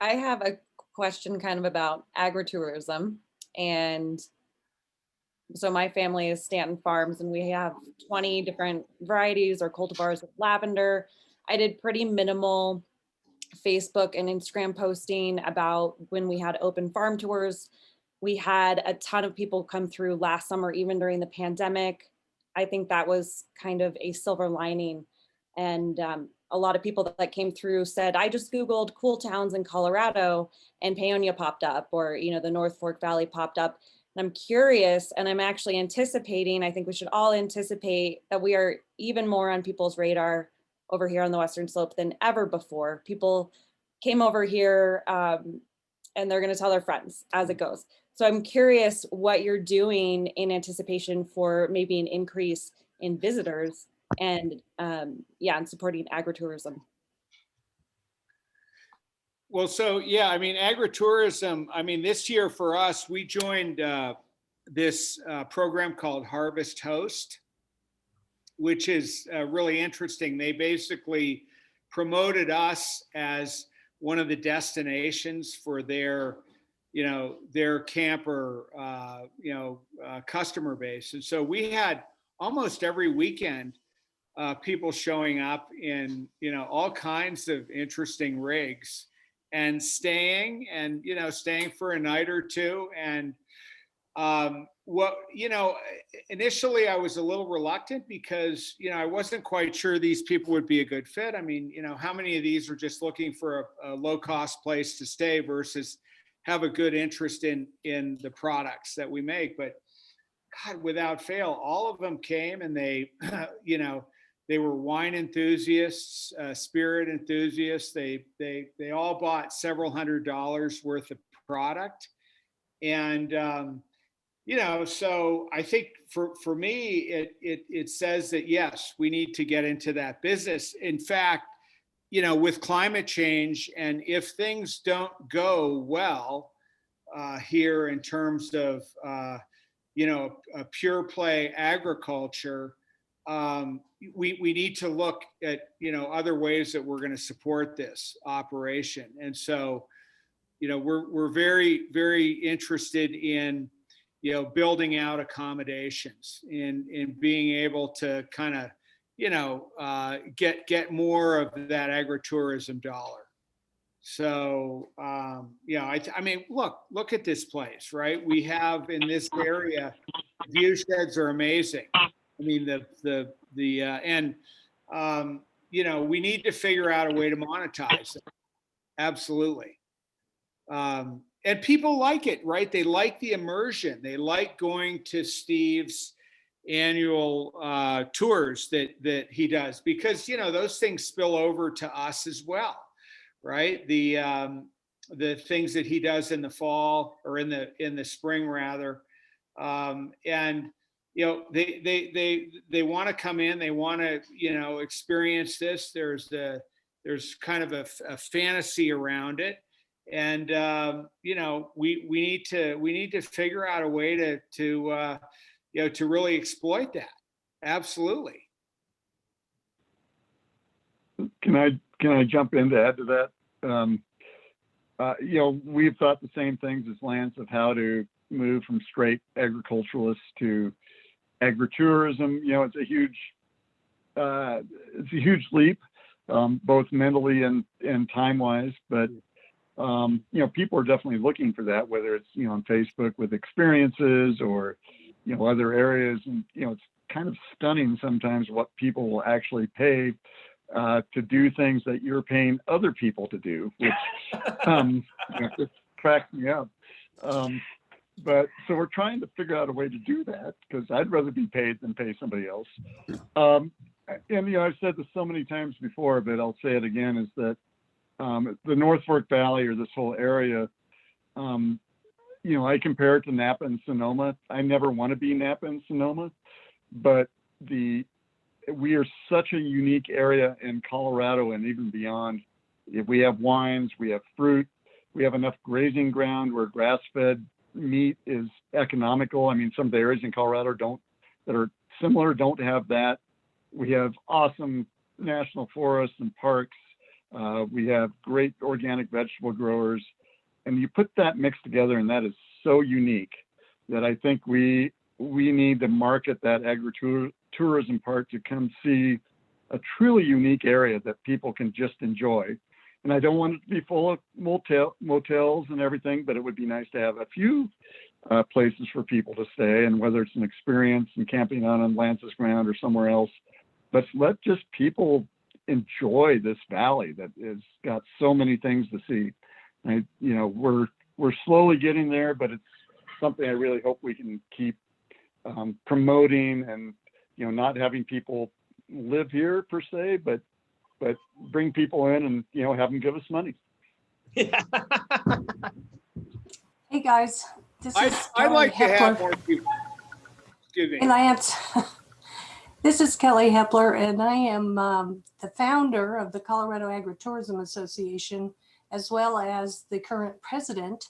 S12: I have a question kind of about agritourism, and So my family is Stanton Farms, and we have 20 different varieties or cultivars of lavender. I did pretty minimal Facebook and Instagram posting about when we had open farm tours. We had a ton of people come through last summer, even during the pandemic. I think that was kind of a silver lining. And a lot of people that came through said, I just Googled cool towns in Colorado and Paonia popped up, or, you know, the North Fork Valley popped up. And I'm curious, and I'm actually anticipating, I think we should all anticipate that we are even more on people's radar over here on the Western Slope than ever before. People came over here and they're going to tell their friends as it goes. So I'm curious what you're doing in anticipation for maybe an increase in visitors and yeah, and supporting agritourism.
S3: Well, so yeah, I mean, agritourism, I mean, this year for us, we joined this program called Harvest Host, which is really interesting. They basically promoted us as one of the destinations for their, you know, their camper, customer base. And so we had almost every weekend people showing up in, you know, all kinds of interesting rigs and staying for a night or two. And initially I was a little reluctant because, you know, I wasn't quite sure these people would be a good fit. I mean, you know, how many of these are just looking for a low cost place to stay versus have a good interest in the products that we make? But God, without fail, all of them came and they, you know, they were wine enthusiasts, spirit enthusiasts. They all bought several $100s worth of product. And, you know, so I think for me, it says that, yes, we need to get into that business. In fact, you know, with climate change, and if things don't go well here in terms of, you know, a pure play agriculture, we need to look at, you know, other ways that we're going to support this operation. And so, you know, we're very, very interested in, you know, building out accommodations, in being able to kind of, you know, get more of that agritourism dollar. So, yeah, I mean, look at this place, right? We have in this area, view sheds are amazing. I mean, you know, we need to figure out a way to monetize them. Absolutely. And people like it, right? They like the immersion. They like going to Steve's annual tours that he does, because, you know, those things spill over to us as well, right? The things that he does in the fall, or in the spring rather, and you know, they want to come in, they want to, you know, experience this. There's kind of a fantasy around it. And you know, we need to figure out a way to you know, to really exploit that. Absolutely.
S4: Can I jump in to add to that? You know, we've thought the same things as Lance of how to move from straight agriculturalists to agritourism. You know, it's a huge leap, both mentally and time wise, but you know, people are definitely looking for that, whether it's, you know, on Facebook with experiences or, you know, other areas. And, you know, it's kind of stunning sometimes what people will actually pay to do things that you're paying other people to do, which you know, it cracks me up. But so we're trying to figure out a way to do that, because I'd rather be paid than pay somebody else. And, you know, I've said this so many times before, but I'll say it again, is that the North Fork Valley, or this whole area, you know, I compare it to Napa and Sonoma. I never want to be Napa and Sonoma, but we are such a unique area in Colorado and even beyond. If we have wines, we have fruit, we have enough grazing ground where grass-fed meat is economical. I mean, some of the areas in Colorado that are similar don't have that. We have awesome national forests and parks. We have great organic vegetable growers, and you put that mix together, and that is so unique that I think we we need to market that agritourism part to come see a truly unique area that people can just enjoy. And I don't want it to be full of motels and everything, but it would be nice to have a few places for people to stay, and whether it's an experience and camping on Lance's ground or somewhere else, but let just people enjoy this valley that has got so many things to see. We're slowly getting there, but it's something I really hope we can keep promoting, and not having people live here per se, but bring people in and have them give us money.
S13: Yeah.
S14: Hey guys,
S3: I'd like to have more people. Excuse me.
S14: Hey Lance, this is Kelly Hepler, and I am the founder of the Colorado Agritourism Association, as well as the current president.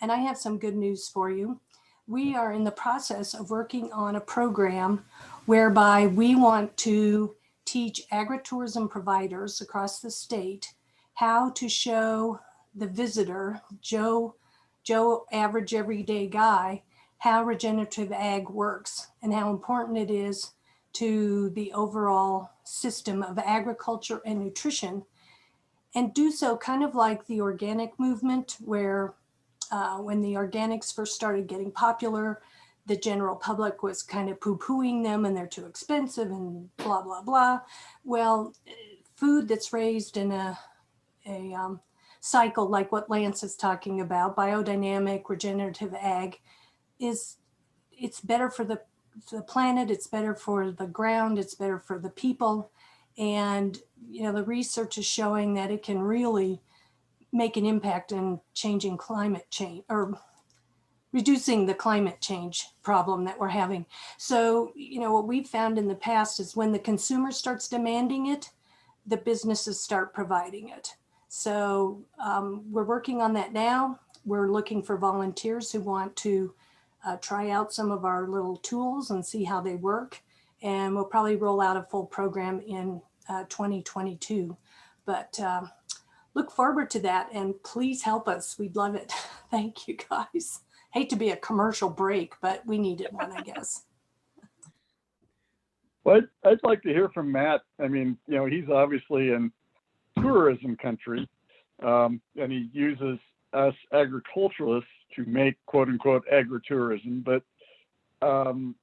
S14: And I have some good news for you. We are in the process of working on a program whereby we want to teach agritourism providers across the state how to show the visitor, Joe, average everyday guy, how regenerative ag works and how important it is to the overall system of agriculture and nutrition, and do so kind of like the organic movement, where when the organics first started getting popular, the general public was kind of poo-pooing them and they're too expensive and blah, blah, blah. Well, food that's raised in a cycle like what Lance is talking about, biodynamic, regenerative ag, it's better for the planet, it's better for the ground, it's better for the people. And, the research is showing that it can really make an impact in changing climate change, or reducing the climate change problem that we're having. So, what we've found in the past is when the consumer starts demanding it, the businesses start providing it. So we're working on that now. We're looking for volunteers who want to try out some of our little tools and see how they work. And we'll probably roll out a full program in 2022. But look forward to that, and please help us. We'd love it. Thank you, guys. Hate to be a commercial break, but we needed one, I guess.
S4: Well, I'd like to hear from Matt. I mean, he's obviously in tourism country, and he uses us agriculturalists to make quote unquote agritourism. But I'm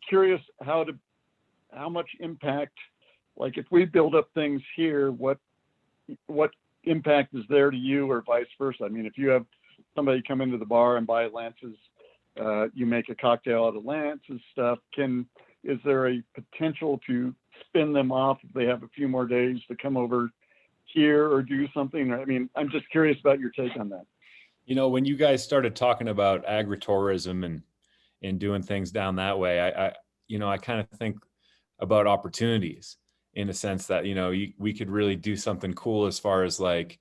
S4: curious how much impact, like if we build up things here, what impact is there to you, or vice versa? I mean, if you have somebody come into the bar and buy Lance's, you make a cocktail out of Lance's stuff, is there a potential to spin them off if they have a few more days to come over here or do something? I mean, I'm just curious about your take on that.
S5: When you guys started talking about agritourism and doing things down that way, I kind of think about opportunities in a sense that, we could really do something cool as far as like,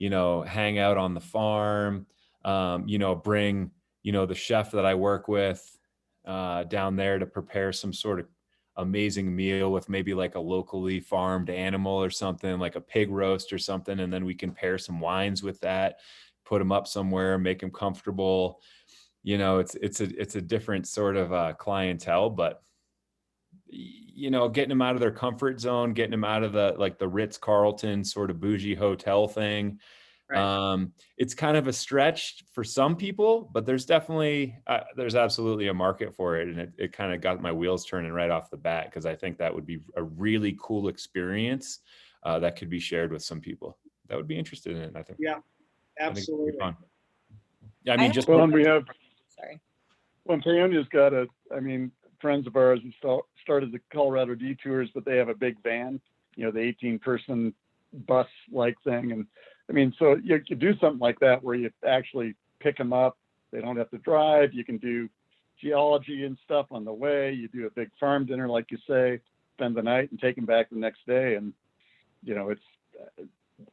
S5: hang out on the farm, bring, the chef that I work with down there to prepare some sort of amazing meal with maybe like a locally farmed animal or something, like a pig roast or something. And then we can pair some wines with that, put them up somewhere, make them comfortable. It's a different sort of clientele, but getting them out of their comfort zone, getting them out of the Ritz-Carlton sort of bougie hotel thing. Right. It's kind of a stretch for some people, but there's definitely, there's absolutely a market for it. And it kind of got my wheels turning right off the bat, because I think that would be a really cool experience that could be shared with some people that would be interested in it. I think. Yeah, absolutely. Fun. Yeah, I mean,
S4: we have, sorry. Well, Peonia's got friends of ours who started the Colorado Detours, but they have a big van, the 18-person bus-like thing. And I mean, so you could do something like that where you actually pick them up. They don't have to drive. You can do geology and stuff on the way. You do a big farm dinner, like you say, spend the night and take them back the next day. And,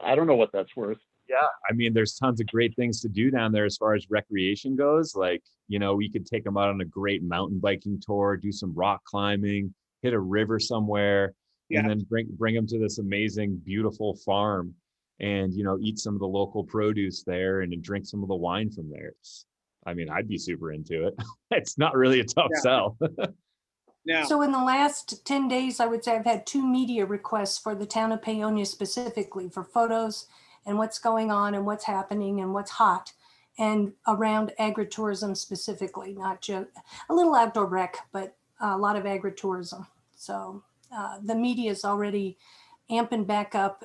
S4: I don't know what that's worth.
S5: Yeah. I mean, there's tons of great things to do down there as far as recreation goes. Like, we could take them out on a great mountain biking tour, do some rock climbing, hit a river somewhere, and then bring them to this amazing, beautiful farm and, eat some of the local produce there and drink some of the wine from there. I mean, I'd be super into it. It's not really a tough sell.
S3: Now,
S14: So in the last 10 days, I would say I've had 2 media requests for the town of Paonia specifically for photos and what's going on and what's happening and what's hot and around agritourism specifically, not just a little outdoor rec, but a lot of agritourism. So the media is already amping back up.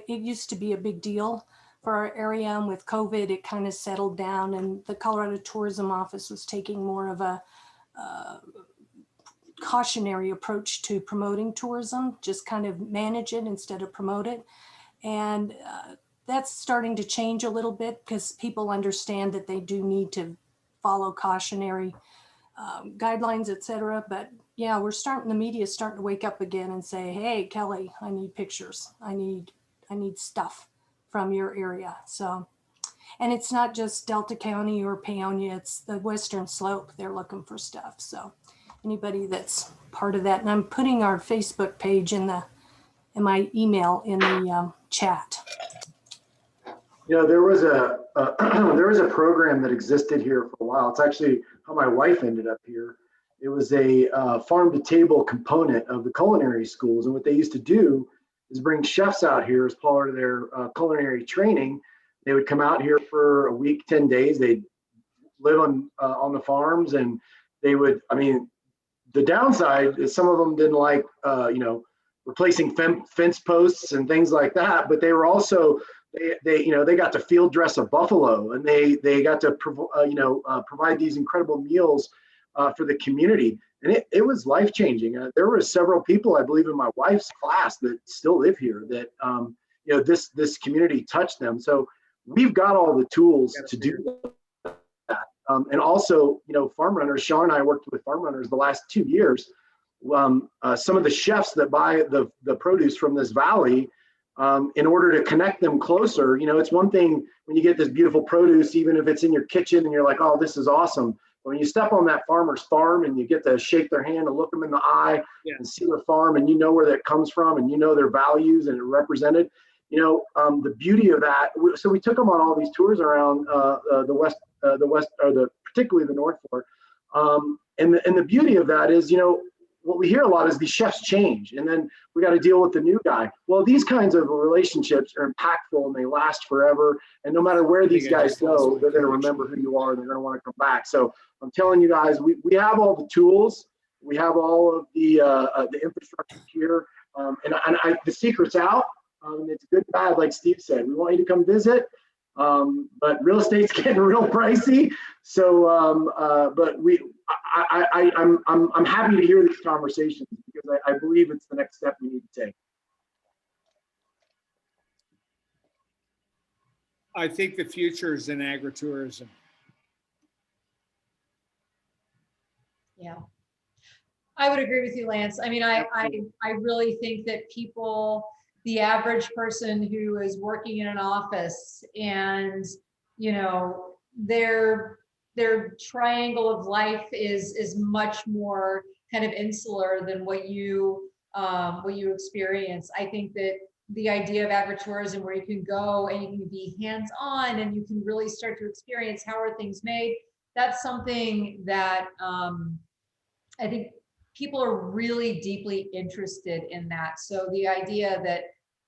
S14: It used to be a big deal for our area, and with COVID, it kind of settled down, and the Colorado Tourism Office was taking more of a cautionary approach to promoting tourism, just kind of manage it instead of promote it. And that's starting to change a little bit because people understand that they do need to follow cautionary guidelines, et cetera. But yeah, the media is starting to wake up again and say, hey, Kelly, I need pictures. I need stuff from your area. So, and it's not just Delta County or Paonia, it's the Western Slope. They're looking for stuff. So anybody that's part of that, and I'm putting our Facebook page in my email in the chat.
S1: You know, there was a program that existed here for a while. It's actually how my wife ended up here. It was a farm to table component of the culinary schools, and what they used to do is bring chefs out here as part of their culinary training. They would come out here for a week, 10 days. They'd live on the farms, and they would. I mean, the downside is some of them didn't like replacing fence posts and things like that, but they were also they got to field dress a buffalo, and they got to provide these incredible meals for the community, and it was life changing. There were several people, I believe, in my wife's class that still live here that this community touched them. So we've got all the tools to do that. And also, farm runners. Shawn and I worked with farm runners the last 2 years. Some of the chefs that buy the produce from this valley, in order to connect them closer, it's one thing when you get this beautiful produce, even if it's in your kitchen and you're like, oh, this is awesome. When you step on that farmer's farm and you get to shake their hand and look them in the eye and see their farm, and where that comes from, and their values and it represented, the beauty of that. So we took them on all these tours around particularly the North Fork. And the beauty of that is, what we hear a lot is these chefs change, and then we got to deal with the new guy. Well, these kinds of relationships are impactful and they last forever. And no matter where these guys go, they're going to remember who you are and they're going to want to come back. So I'm telling you guys, we have all the tools. We have all of the infrastructure here. And the secret's out. It's good, bad, like Steve said. We want you to come visit. But real estate's getting real pricey. So, I'm happy to hear these conversations because I believe it's the next step we need to take.
S3: I think the future is in agritourism.
S2: Yeah, I would agree with you, Lance. I mean, I really think that people, the average person who is working in an office and, their triangle of life is much more kind of insular than what you experience. I think that the idea of agritourism, where you can go and you can be hands-on and you can really start to experience how are things made, that's something that I think people are really deeply interested in that. So the idea that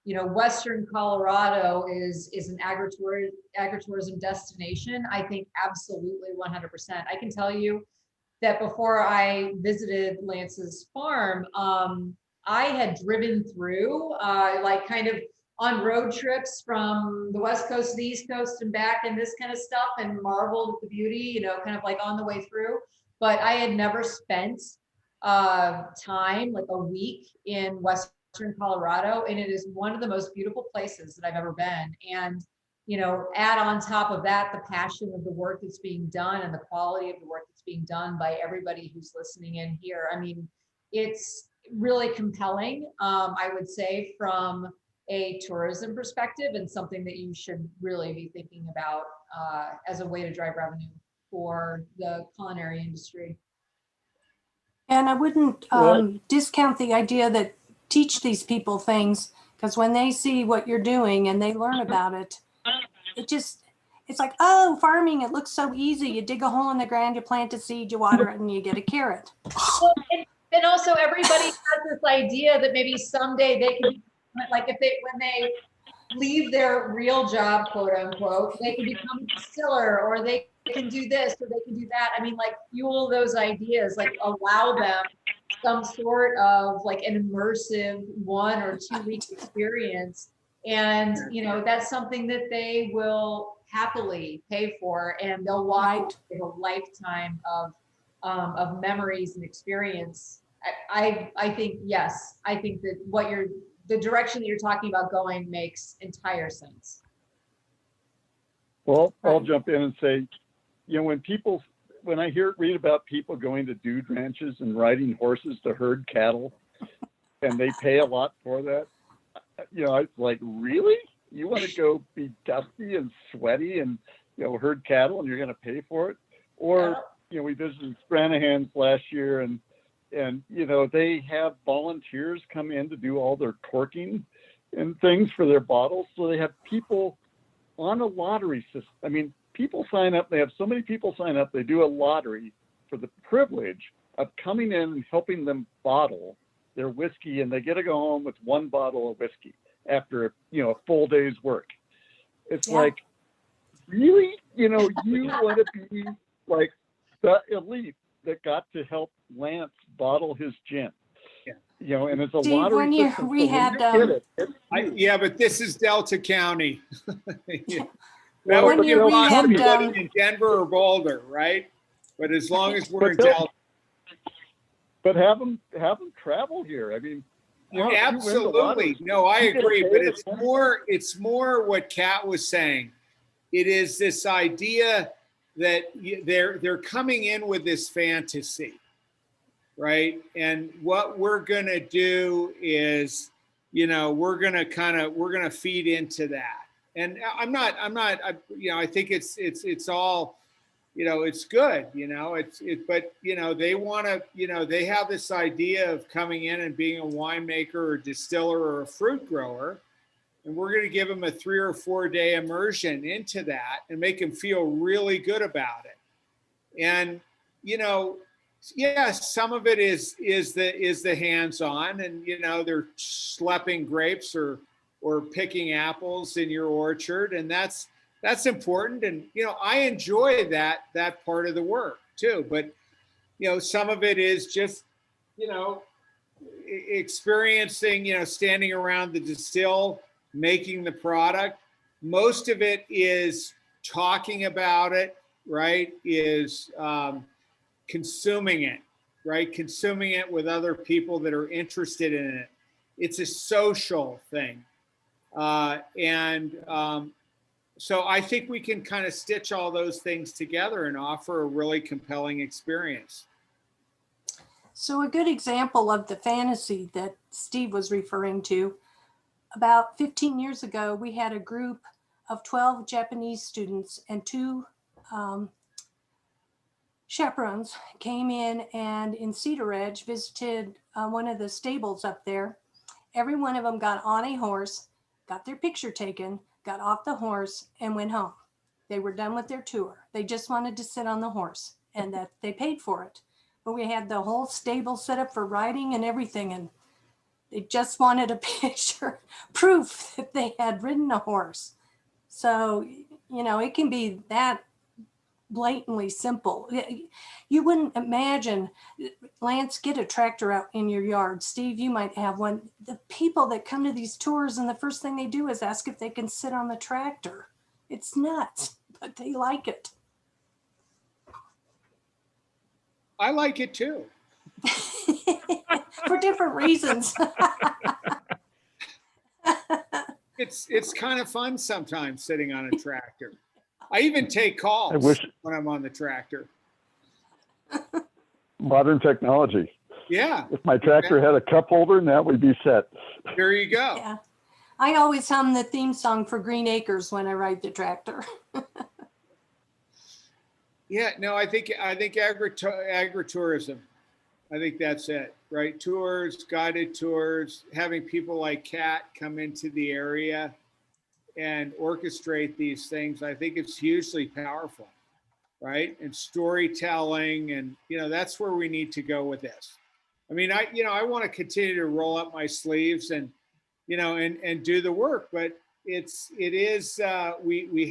S2: Western Colorado is an agritourism destination, I think absolutely 100%. I can tell you that before I visited Lance's farm, I had driven through like kind of on road trips from the West Coast to the East Coast and back and this kind of stuff, and marveled at the beauty, kind of like on the way through. But I had never spent time, like a week in Western Colorado, and it is one of the most beautiful places that I've ever been. And add on top of that the passion of the work that's being done and the quality of the work that's being done by everybody who's listening in here. I mean, it's really compelling, I would say, from a tourism perspective, and something that you should really be thinking about as a way to drive revenue for the culinary industry.
S14: And I wouldn't discount the idea that teach these people things, because when they see what you're doing and they learn about it, it's like, oh, farming, it looks so easy. You dig a hole in the ground, you plant a seed, you water it, and you get a carrot.
S2: Well, and also everybody has this idea that maybe someday they can, like when they leave their real job, quote unquote, they can become a distiller, or they can do this, or they can do that. I mean, like, fuel those ideas, like allow them some sort of like an immersive 1 or 2 week experience. And, that's something that they will happily pay for, and they'll walk away with a lifetime of memories and experience. I think, yes, I think that the direction that you're talking about going makes entire sense.
S4: Well, I'll jump in and say, when I read about people going to dude ranches and riding horses to herd cattle, and they pay a lot for that, it's like, really? You want to go be dusty and sweaty and, herd cattle, and you're going to pay for it? Or, we visited Stranahan's last year, and they have volunteers come in to do all their corking and things for their bottles. So they have people on a lottery system. I mean, people sign up. They have so many people sign up. They do a lottery for the privilege of coming in and helping them bottle their whiskey, and they get to go home with 1 bottle of whiskey after a full day's work. It's like, really? You want to be like the elite that got to help Lance bottle his gin. And it's a
S14: Steve,
S4: lottery
S14: one year
S4: system.
S14: we
S4: So
S14: had,
S3: but this is Delta County. That
S14: One
S3: would be
S14: year we had,
S3: living in Denver or Boulder, right? But as long as we're in Delta.
S4: But have them travel here. I mean,
S3: absolutely. No, I agree. But it's more what Kat was saying. It is this idea that they're coming in with this fantasy, right? And what we're going to do is, we're going to feed into that. And I think it's all, it's good, but they want to, they have this idea of coming in and being a winemaker or distiller or a fruit grower. And we're going to give them a 3 or 4 day immersion into that and make them feel really good about it. And, some of it is the hands-on, and, they're schlepping grapes or picking apples in your orchard. And that's important. And, I enjoy that part of the work too. But, some of it is just, experiencing, standing around the distill, making the product. Most of it is talking about it, right? Is consuming it, right? Consuming it with other people that are interested in it. It's a social thing. So I think we can kind of stitch all those things together and offer a really compelling experience.
S14: So a good example of the fantasy that Steve was referring to, about 15 years ago, we had a group of 12 Japanese students and 2 chaperones came in and in Cedar Ridge visited one of the stables up there. Every one of them got on a horse, got their picture taken, got off the horse, and went home. They were done with their tour. They just wanted to sit on the horse, and that they paid for it. But we had the whole stable set up for riding and everything, and they just wanted a picture, proof that they had ridden a horse. So, it can be that blatantly simple. You wouldn't imagine, Lance, get a tractor out in your yard. Steve, you might have one. The people that come to these tours, and the first thing they do is ask if they can sit on the tractor. It's nuts, but they like it.
S3: I like it too.
S14: For different reasons.
S3: It's kind of fun sometimes sitting on a tractor. I even take calls when I'm on the tractor.
S4: Modern technology.
S3: Yeah.
S4: If my tractor had a cup holder, now we'd be set.
S3: There you go.
S14: Yeah. I always hum the theme song for Green Acres when I ride the tractor.
S3: Yeah, no, I think agritourism. I think that's it, right? Tours, guided tours, having people like Kat come into the area and orchestrate these things, I think it's hugely powerful, right? And storytelling, and that's where we need to go with this. I mean, I want to continue to roll up my sleeves and and do the work, but we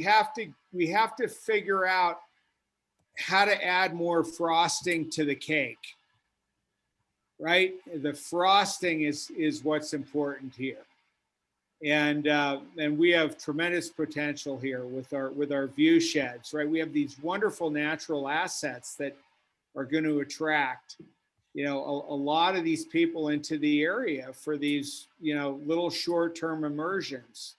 S3: have to figure out how to add more frosting to the cake, right? The frosting is what's important here. And we have tremendous potential here with our view sheds, right? We have these wonderful natural assets that are going to attract, a lot of these people into the area for these, little short-term immersions.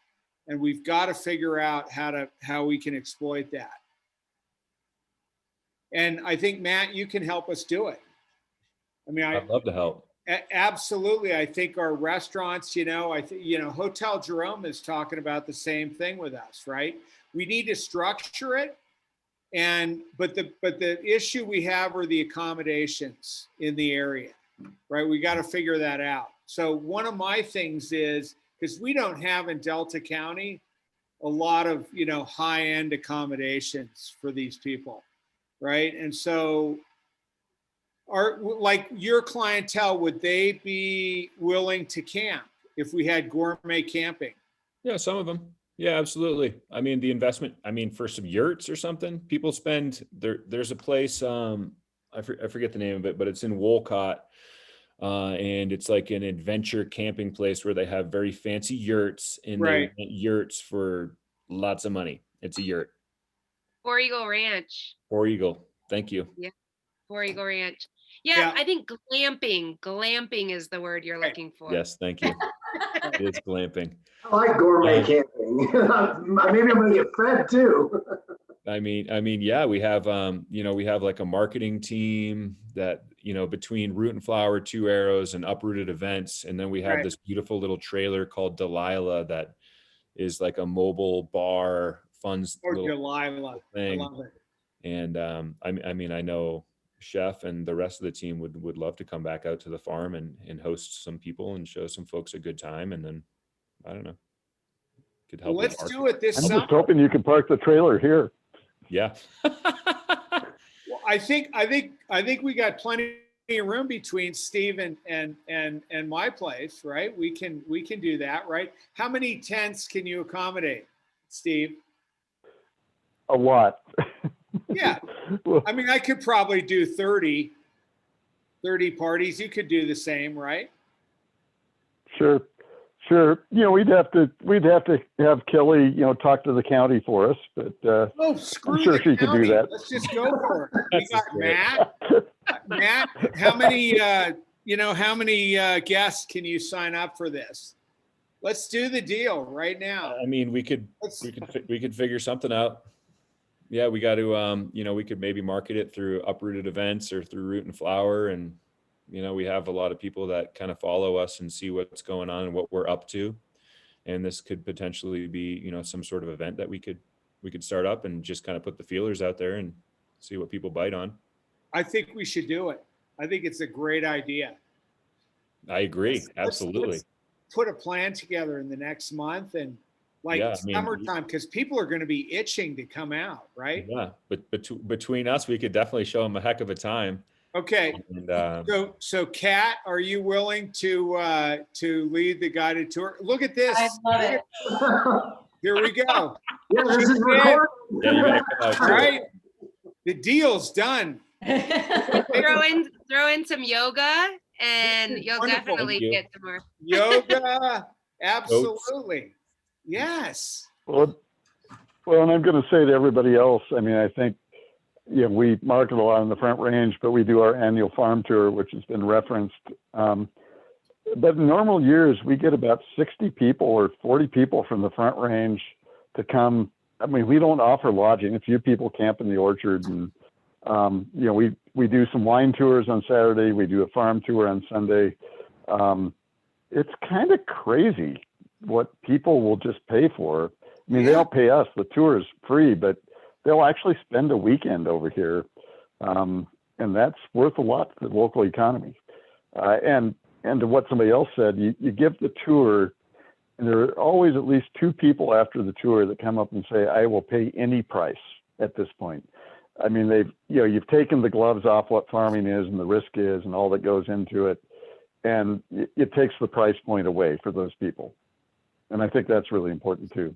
S3: And we've got to figure out how we can exploit that. And I think, Matt, you can help us do it. I mean,
S5: I'd love to help.
S3: Absolutely. I think our restaurants, Hotel Jerome is talking about the same thing with us, right? We need to structure it. But the issue we have are the accommodations in the area, right? We got to figure that out. So one of my things is, because we don't have in Delta County a lot of, high-end accommodations for these people, right? And so like your clientele, would they be willing to camp if we had gourmet camping?
S5: Yeah, some of them. Yeah, absolutely. I mean, the investment, for some yurts or something, people spend there's a place, I forget the name of it, but it's in Wolcott. And it's like an adventure camping place where they have very fancy yurts, and
S3: right.
S5: They rent yurts for lots of money. It's a yurt.
S10: Four Eagle Ranch.
S5: Four Eagle. Thank you.
S10: Yeah. Four Eagle Ranch. Yeah, I think glamping is the word you're looking for.
S5: Yes, thank you. It is glamping.
S1: I like gourmet camping. Maybe I'm gonna get fed too.
S5: I mean, yeah, we have, we have like a marketing team that, between Root and Flower, Two Arrows, and Uprooted Events. And then we have this beautiful little trailer called Delilah that is like a mobile bar,
S3: Delilah
S5: thing.
S3: I love it.
S5: And I know Chef and the rest of the team would love to come back out to the farm and host some people and show some folks a good time. And then, I don't know, could help.
S3: Let's do it this summer.
S4: I'm just hoping you can park the trailer here.
S5: Yeah.
S3: Well, I think we got plenty of room between Steve and my place, right? We can do that, right? How many tents can you accommodate, Steve?
S4: A lot.
S3: Yeah. I could probably do 30 parties. You could do the same, right?
S4: Sure. We'd have to have Kelly, talk to the county for us, but
S3: screw
S4: I'm sure she could do that.
S3: Let's just go for it. We got Matt. Matt, how many guests can you sign up for this? Let's do the deal right now.
S5: We could figure something out. Yeah, we got to, we could maybe market it through Uprooted Events or through Root and Flower. And, we have a lot of people that kind of follow us and see what's going on and what we're up to. And this could potentially be, some sort of event that we could start up and just kind of put the feelers out there and see what people bite on.
S3: I think we should do it. I think it's a great idea.
S5: I agree. Absolutely.
S3: Let's put a plan together in the next month and summertime, because people are going to be itching to come out, right?
S5: Yeah, but between us, we could definitely show them a heck of a time.
S3: Okay. And, so Kat, are you willing to lead the guided tour? Look at this.
S2: I love it.
S3: Here we go.
S1: Yeah, this is recording.
S5: Yeah, you're gonna come out.
S3: All right. The deal's done.
S10: Throw in some yoga, and you'll definitely get some more
S3: yoga. Absolutely. Yes.
S4: Well, and I'm going to say to everybody else, I think, we market a lot on the Front Range, but we do our annual farm tour, which has been referenced. But in normal years, we get about 60 people or 40 people from the Front Range to come. We don't offer lodging. A few people camp in the orchard, and we do some wine tours on Saturday. We do a farm tour on Sunday. It's kind of crazy what people will just pay for. They don't pay us. The tour is free, but they'll actually spend a weekend over here. And that's worth a lot to the local economy. And to what somebody else said, you give the tour And there are always at least 2 people after the tour that come up and say, I will pay any price at this point. I mean, you've taken the gloves off what farming is and the risk is and all that goes into it. And it takes the price point away for those people. And I think that's really important too.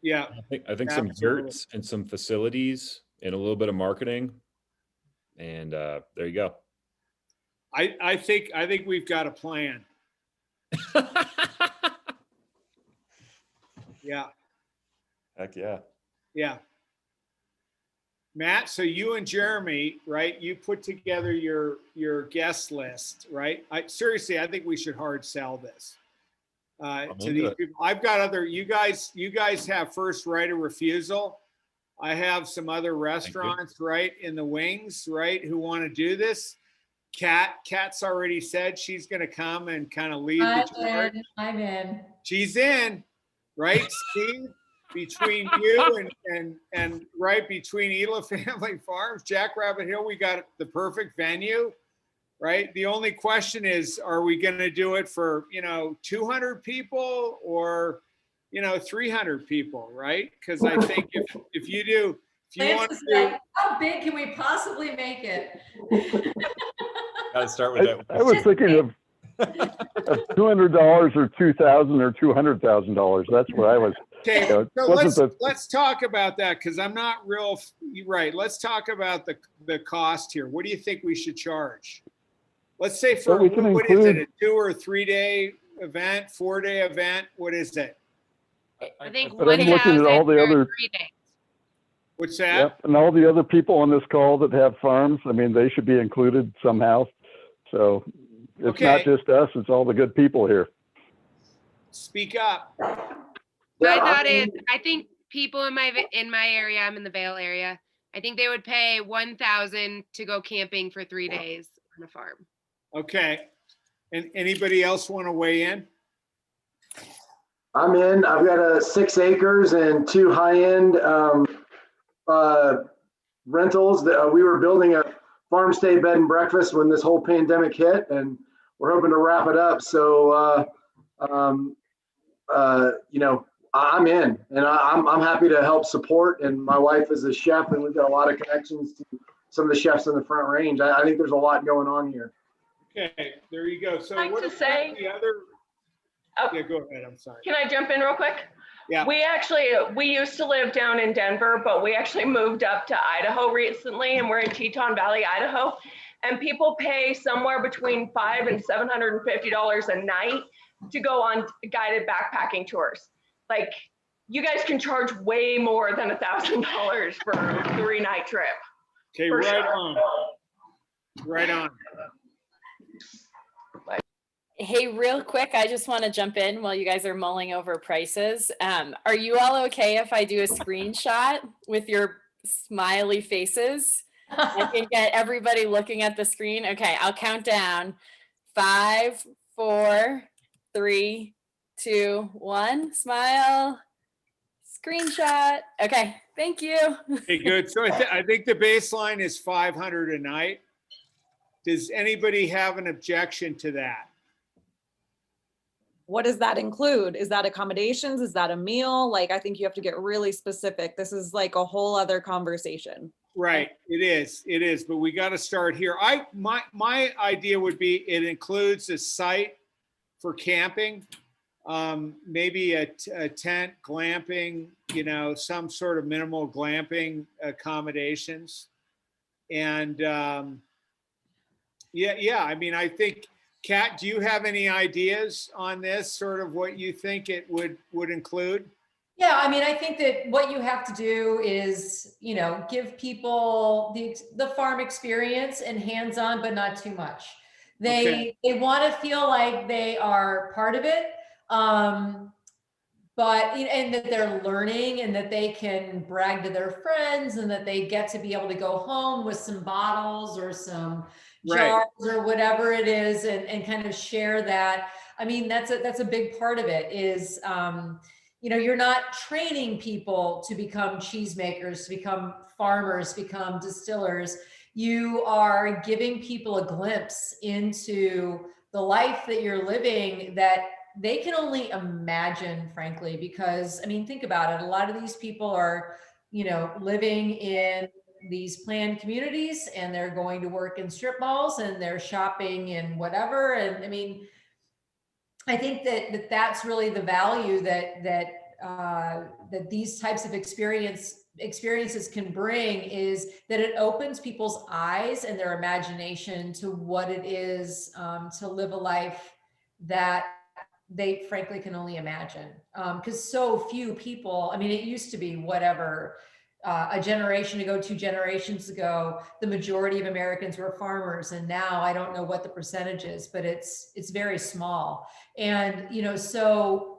S3: Yeah.
S5: I think some yurts and some facilities and a little bit of marketing. And there you go.
S3: I think we've got a plan. Yeah.
S5: Heck yeah.
S3: Yeah. Matt, so you and Jeremy, right? You put together your guest list, right? Seriously, I think we should hard sell this to these people. I've got other. You guys have first right of refusal. I have some other restaurants, right, in the wings, right, who want to do this. Kat's already said she's going to come and kind of lead the charge.
S2: I'm in.
S3: She's in, right, Steve? Between you and right between Ela Family Farms, Jackrabbit Hill, we got the perfect venue, right? The only question is, are we going to do it for 200 people or 300 people, right? Because I think if you want to,
S2: how big can we possibly make it?
S5: Got to start with that.
S4: I was thinking of $200 or $2,000 or $200,000. That's what I was.
S3: Okay, so let's talk about that because I'm not real right. Let's talk about the cost here. What do you think we should charge? Let's say for what is it, a 2 or 3 day event, 4-day event? What is it?
S10: I think
S4: but I'm looking at all the other.
S10: 3 days.
S3: What's that?
S4: Yep, and all the other people on this call that have farms. I mean, they should be included somehow. So it's not just us; it's all the good people here.
S3: Speak up.
S10: My thought is, I think people in my area, I'm in the Vale area, I think they would pay $1,000 to go camping for 3 days on a farm.
S3: Okay. And anybody else want to weigh in?
S1: I'm in. I've got 6 acres and 2 high-end rentals. That we were building a farm stay bed and breakfast when this whole pandemic hit, and we're hoping to wrap it up. So, I'm in, and I'm happy to help support. And my wife is a chef, and we've got a lot of connections to some of the chefs in the Front Range. I think there's a lot going on here.
S3: Okay, there you go. So
S8: I'd like to say,
S3: the other?
S8: Oh,
S3: Yeah, go ahead. I'm sorry.
S8: can I jump in real quick?
S3: Yeah.
S8: We used to live down in Denver, but we actually moved up to Idaho recently, and we're in Teton Valley, Idaho. And people pay somewhere between $500 and $750 a night to go on guided backpacking tours. Like, you guys can charge way more than $1,000 for a 3-night trip.
S3: Okay, right on. Right on.
S7: Hey, real quick, I just want to jump in while you guys are mulling over prices. Are you all okay if I do a screenshot with your smiley faces? I can get everybody looking at the screen. Okay, I'll count down. 5, 4, 3, 2, 1. Smile. Screenshot. Okay, thank you.
S3: Okay, good. So I think the baseline is $500 a night. Does anybody have an objection to that?
S12: What does that include? Is that accommodations? Is that a meal? Like, I think you have to get really specific. This is like a whole other conversation.
S3: Right, it is, but we got to start here. My idea would be it includes a site for camping, maybe a tent, glamping, some sort of minimal glamping accommodations. And I mean, I think, Kat, do you have any ideas on this, sort of what you think it would include?
S2: Yeah, I mean, I think that what you have to do is, give people the farm experience and hands-on, but not too much. They want to feel like they are part of it, but and that they're learning and that they can brag to their friends and that they get to be able to go home with some bottles or some jars or whatever it is and kind of share that. I mean, that's a big part of it is, you're not training people to become cheesemakers, to become farmers, become distillers. You are giving people a glimpse into the life that you're living that they can only imagine, frankly, because I mean, think about it. A lot of these people are, you know, living in these planned communities, and they're going to work in strip malls, and they're shopping in whatever. And I mean, I think that that's really the value that these types of experiences can bring, is that it opens people's eyes and their imagination to what it is to live a life that they frankly can only imagine. Because so few people, I mean, it used to be whatever, a generation ago, 2 generations ago, the majority of Americans were farmers, and now I don't know what the percentage is, but it's very small. And you know, so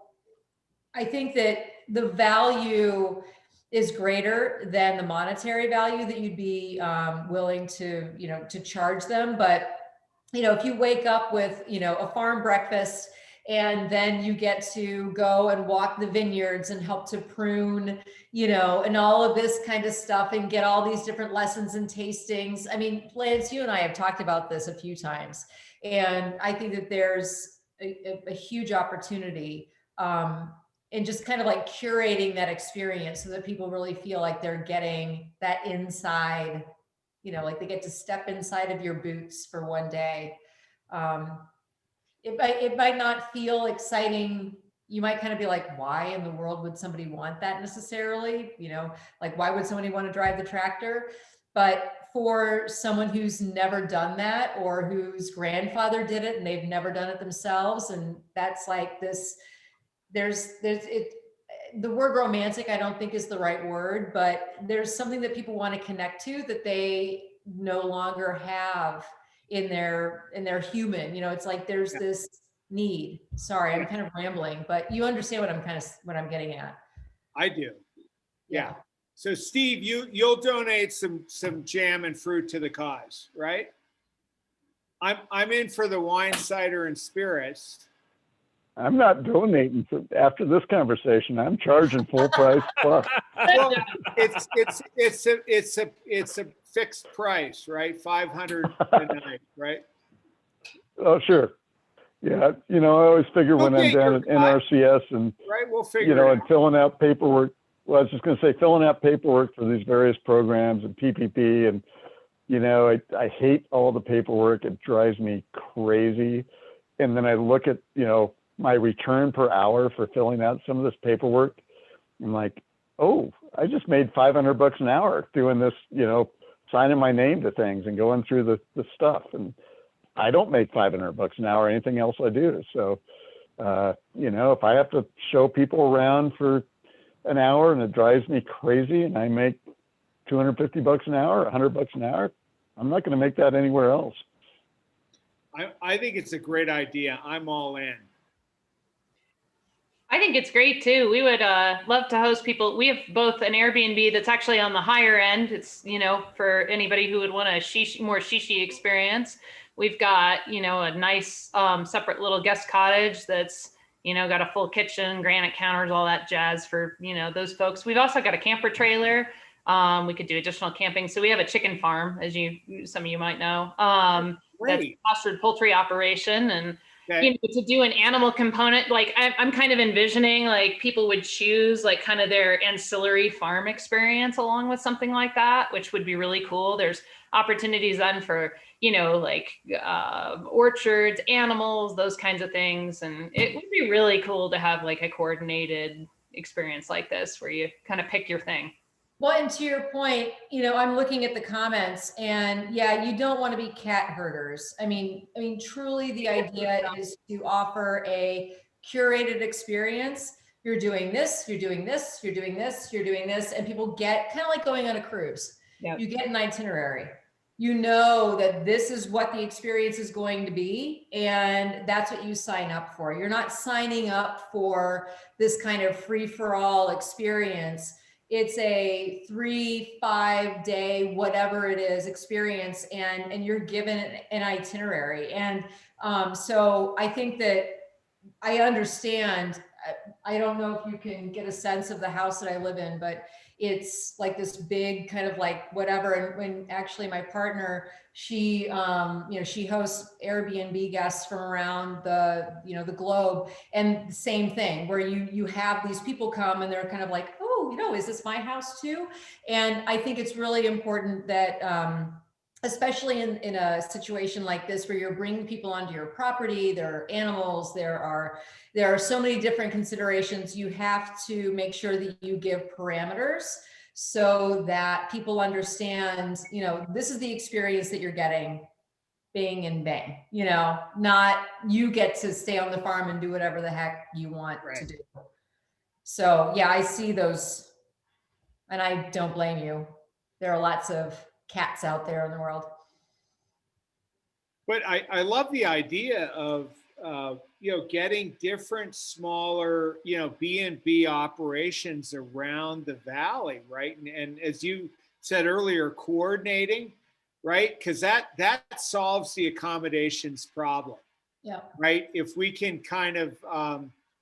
S2: I think that the value is greater than the monetary value that you'd be willing to, you know, to charge them. But you know, if you wake up with, you know, a farm breakfast, and then you get to go and walk the vineyards and help to prune, you know, and all of this kind of stuff, and get all these different lessons and tastings. I mean, Lance, you and I have talked about this a few times, and I think that there's a huge opportunity in just kind of like curating that experience so that people really feel like they're getting that inside, you know, like they get to step inside of your boots for one day. It might not feel exciting. You might kind of be like, why in the world would somebody want that necessarily? You know, like, why would somebody want to drive the tractor? But for someone who's never done that, or whose grandfather did it and they've never done it themselves, and that's like this, the word romantic, I don't think is the right word, but there's something that people want to connect to that they no longer have in their human, you know, it's like there's this need. Sorry, I'm kind of rambling, but you understand what I'm getting at.
S3: I do. Yeah. So Steve, you'll donate some jam and fruit to the cause, right? I'm in for the wine, cider, and spirits.
S4: I'm not donating after this conversation. I'm charging full price plus.
S3: Well, it's a fixed price, right? $500 a night, right?
S4: Oh, sure. Yeah, you know, I always figure when I'm down at NRCS and,
S3: right, we'll figure
S4: you know,
S3: it
S4: and
S3: out.
S4: filling out paperwork. Well, I was just going to say, filling out paperwork for these various programs and PPP, and, you know, I hate all the paperwork. It drives me crazy. And then I look at, you know, my return per hour for filling out some of this paperwork. I'm like, oh, I just made $500 an hour doing this, you know, signing my name to things and going through the stuff. And I don't make $500 an hour, anything else I do. So, you know, if I have to show people around for an hour and it drives me crazy and I make $250 an hour, $100 an hour, I'm not going to make that anywhere else.
S3: I think it's a great idea. I'm all in.
S13: I think it's great too. We would love to host people. We have both an Airbnb that's actually on the higher end. It's, you know, for anybody who would want a more shishi experience. We've got, you know, a nice separate little guest cottage that's, you know, got a full kitchen, granite counters, all that jazz for, you know, those folks. We've also got a camper trailer. We could do additional camping. So we have a chicken farm, as some of you might know, that's a pastured poultry operation. And you know, to do an animal component, like I'm kind of envisioning like people would choose like kind of their ancillary farm experience along with something like that, which would be really cool. There's opportunities then for, you know, like orchards, animals, those kinds of things. And it would be really cool to have like a coordinated experience like this where you kind of pick your thing.
S2: Well, and to your point, you know, I'm looking at the comments, and yeah, you don't want to be cat herders. I mean, truly the idea is to offer a curated experience. You're doing this, you're doing this, you're doing this, you're doing this, and people get kind of like going on a cruise. Yep. You get an itinerary. You know that this is what the experience is going to be, and that's what you sign up for. You're not signing up for this kind of free-for-all experience. It's a 3-5 day, whatever it is, experience, and you're given an itinerary. And so I think that I understand. I don't know if you can get a sense of the house that I live in, but it's like this big kind of like whatever. And when actually my partner, she, she hosts Airbnb guests from around the globe, and the same thing where you have these people come and they're kind of like, oh, is this my house too? And I think it's really important that, especially in a situation like this where you're bringing people onto your property, there are animals, there are so many different considerations. You have to make sure that you give parameters so that people understand, this is the experience that you're getting, bing and bang, not you get to stay on the farm and do whatever the heck you want to do. So yeah, I see those, and I don't blame you. There are lots of cats out there in the world.
S3: But I love the idea of, getting different smaller, B&B operations around the valley, right? And as you said earlier, coordinating, right? Because that solves the accommodations problem.
S2: Yeah.
S3: Right? If we can kind of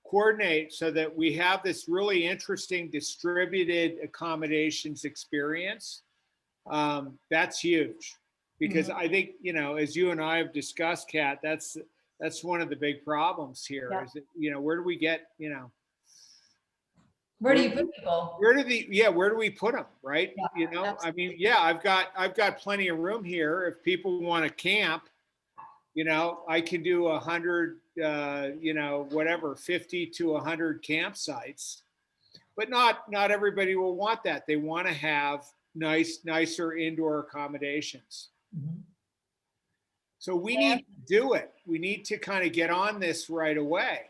S3: coordinate so that we have this really interesting distributed accommodations experience, that's huge. Because I think, as you and I have discussed, Kat, that's one of the big problems here.
S2: Yeah.
S3: Is that, where do we get,
S2: where do you put people?
S3: Where do we put them, right?
S2: Yeah,
S3: I mean, yeah, I've got plenty of room here. If people want to camp, I can do 100, 50 to 100 campsites, but not everybody will want that. They want to have nicer indoor accommodations.
S2: Mm-hmm.
S3: So we need to do it. We need to kind of get on this right away.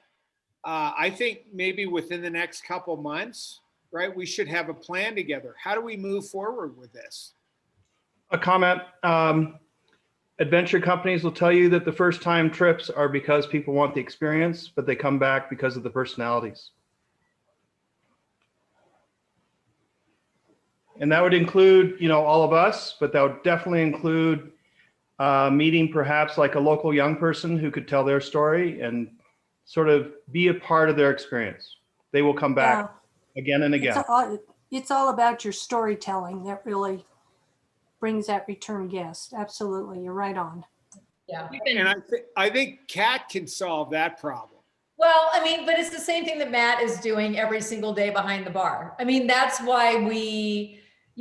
S3: I think maybe within the next couple months, right, we should have a plan together. How do we move forward with this?
S15: A comment. Adventure companies will tell you that the first time trips are because people want the experience, but they come back because of the personalities. And that would include, all of us, but that would definitely include meeting perhaps like a local young person who could tell their story and sort of be a part of their experience. They will come back again and again.
S14: It's all about your storytelling that really brings that return guest. Absolutely, you're right on.
S2: Yeah.
S3: And I think Cat can solve that problem.
S2: Well, I mean, but it's the same thing that Matt is doing every single day behind the bar. I mean, that's why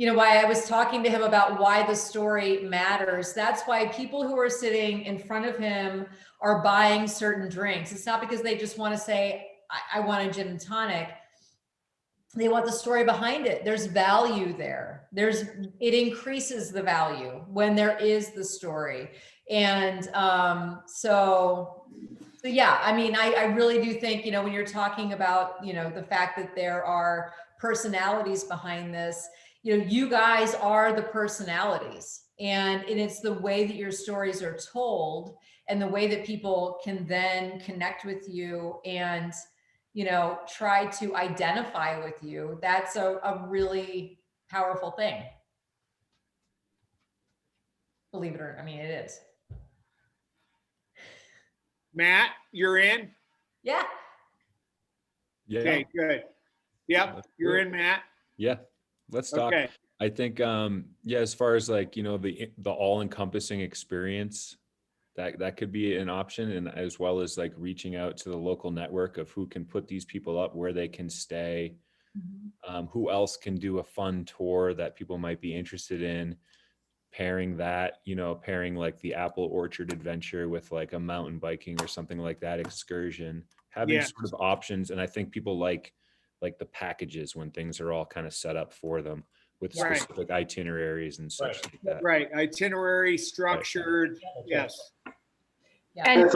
S2: why I was talking to him about why the story matters. That's why people who are sitting in front of him are buying certain drinks. It's not because they just want to say, I want a gin and tonic. They want the story behind it. There's value there. It increases the value when there is the story. And so yeah, I mean, I really do think, when you're talking about, the fact that there are personalities behind this, you guys are the personalities, and it's the way that your stories are told and the way that people can then connect with you and, try to identify with you. That's a really powerful thing. Believe it or not, I mean, it is.
S3: Matt, you're in?
S2: Yeah.
S5: Yeah.
S3: Okay, good. Yep, you're in, Matt.
S5: Yeah. Let's talk.
S3: Okay.
S5: I think, as far as like, the all-encompassing experience, that could be an option, and as well as like reaching out to the local network of who can put these people up, where they can stay, who else can do a fun tour that people might be interested in, pairing like the apple orchard adventure with like a mountain biking or something like that excursion, having sort of options. And I think people like the packages when things are all kind of set up for them with specific itineraries and such like that.
S3: Right, itinerary, structured, yes.
S2: Yeah.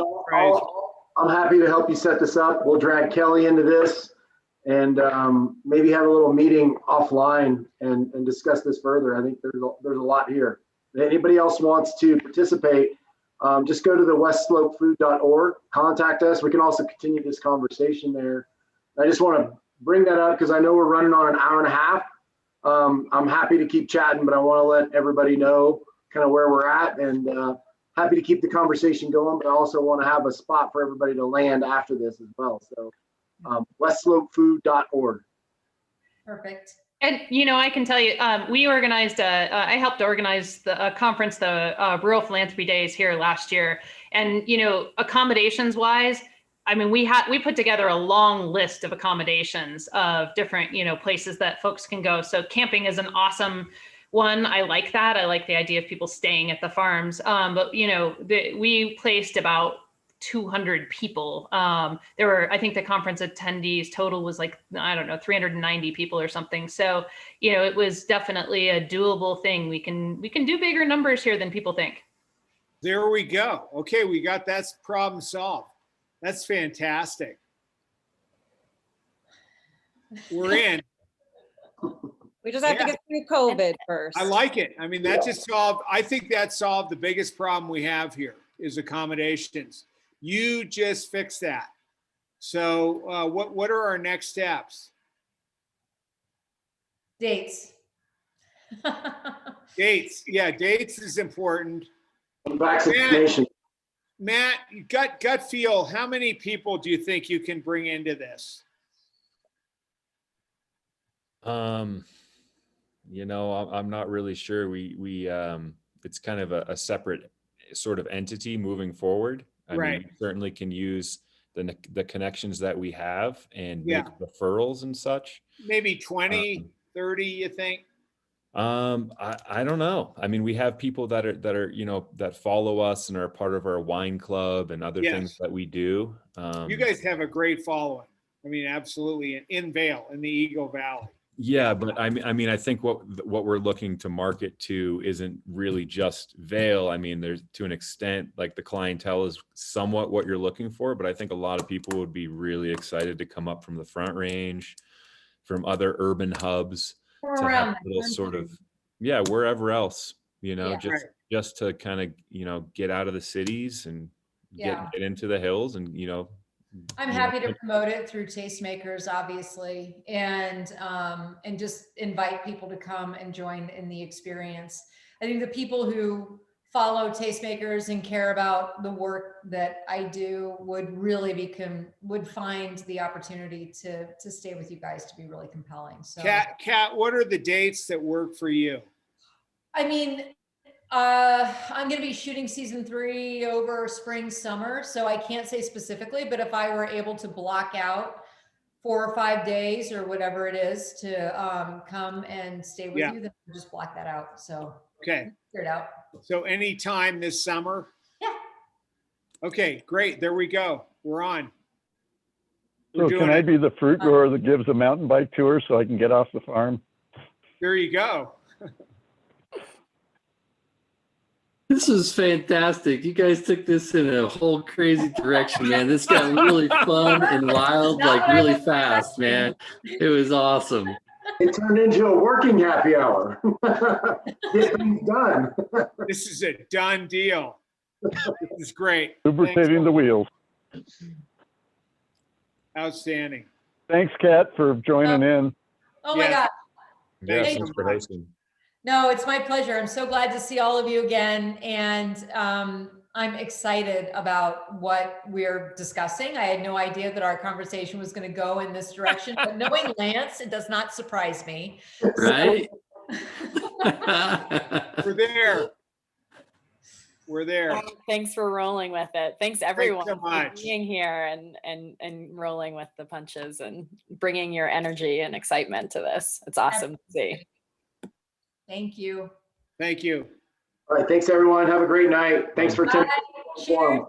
S1: I'm happy to help you set this up. We'll drag Kelly into this and maybe have a little meeting offline and discuss this further. I think there's a lot here. If anybody else wants to participate, just go to the westslopefood.org, contact us. We can also continue this conversation there. I just want to bring that up because I know we're running on an hour and a half. I'm happy to keep chatting, but I want to let everybody know kind of where we're at, and happy to keep the conversation going, but I also want to have a spot for everybody to land after this as well. So westslopefood.org.
S2: Perfect.
S13: And, you know, I can tell you, we organized, I helped organize a conference, the Rural Philanthropy Days here last year. And, you know, accommodations wise, I mean, we put together a long list of accommodations of different, you know, places that folks can go. So camping is an awesome one. I like that. I like the idea of people staying at the farms. But, you know, we placed about 200 people. There were, I think the conference attendees total was like, I don't know, 390 people or something. So, you know, it was definitely a doable thing. We can do bigger numbers here than people think.
S3: There we go. Okay, we got that problem solved. That's fantastic. We're in.
S12: We just have to get through COVID first.
S3: I like it. I mean, that just solved, I think that solved the biggest problem we have here is accommodations. You just fixed that. So what are our next steps?
S2: Dates.
S3: Dates. Yeah, dates is important.
S1: Vaccination.
S3: Matt, gut feel, how many people do you think you can bring into this?
S5: You know, I'm not really sure. We it's kind of a separate sort of entity moving forward. I mean, we certainly can use the connections that we have and make referrals and such.
S3: Maybe 20, 30, you think?
S5: I don't know. I mean, we have people that are, you know, that follow us and are part of our wine club and other things that we do.
S3: You guys have a great following. I mean, absolutely. In Vail, in the Eagle Valley.
S5: Yeah, but I mean, I think what we're looking to market to isn't really just Vail. I mean, there's to an extent, like the clientele is somewhat what you're looking for, but I think a lot of people would be really excited to come up from the Front Range, from other urban hubs, to have a little sort of, wherever else, you know, just to kind of, you know, get out of the cities and get into the hills and, you know.
S2: I'm happy to promote it through tasteMAKERS, obviously, and just invite people to come and join in the experience. I think the people who follow tasteMAKERS and care about the work that I do would really would find the opportunity to stay with you guys to be really compelling. So,
S3: Kat, what are the dates that work for you?
S2: I mean, I'm going to be shooting season 3 over spring, summer. So I can't say specifically, but if I were able to block out 4 or 5 days or whatever it is to come and stay with you, then I'll just block that out. So
S3: okay,
S2: figure it out.
S3: So any time this summer?
S2: Yeah.
S3: Okay, great. There we go. We're on.
S4: So can I be the fruit grower that gives a mountain bike tour so I can get off the farm?
S3: There you go.
S6: This is fantastic. You guys took this in a whole crazy direction, man. This got really fun and wild, like really fast, man. It was awesome.
S1: It turned into a working happy hour. Get things done.
S3: This is a done deal. This is great.
S4: Lubricating the wheels.
S3: Outstanding.
S4: Thanks, Kat, for joining in.
S2: Oh my God.
S5: Yeah, thanks for hosting.
S2: No, it's my pleasure. I'm so glad to see all of you again. And I'm excited about what we're discussing. I had no idea that our conversation was going to go in this direction, but knowing Lance, it does not surprise me.
S6: Right?
S3: We're there. We're there.
S7: Thanks for rolling with it. Thanks everyone
S3: so
S7: for being here and rolling with the punches and bringing your energy and excitement to this. It's awesome to see.
S2: Thank you.
S3: Thank you.
S1: All right. Thanks, everyone. Have a great night. Thanks for attending.
S2: Cheers.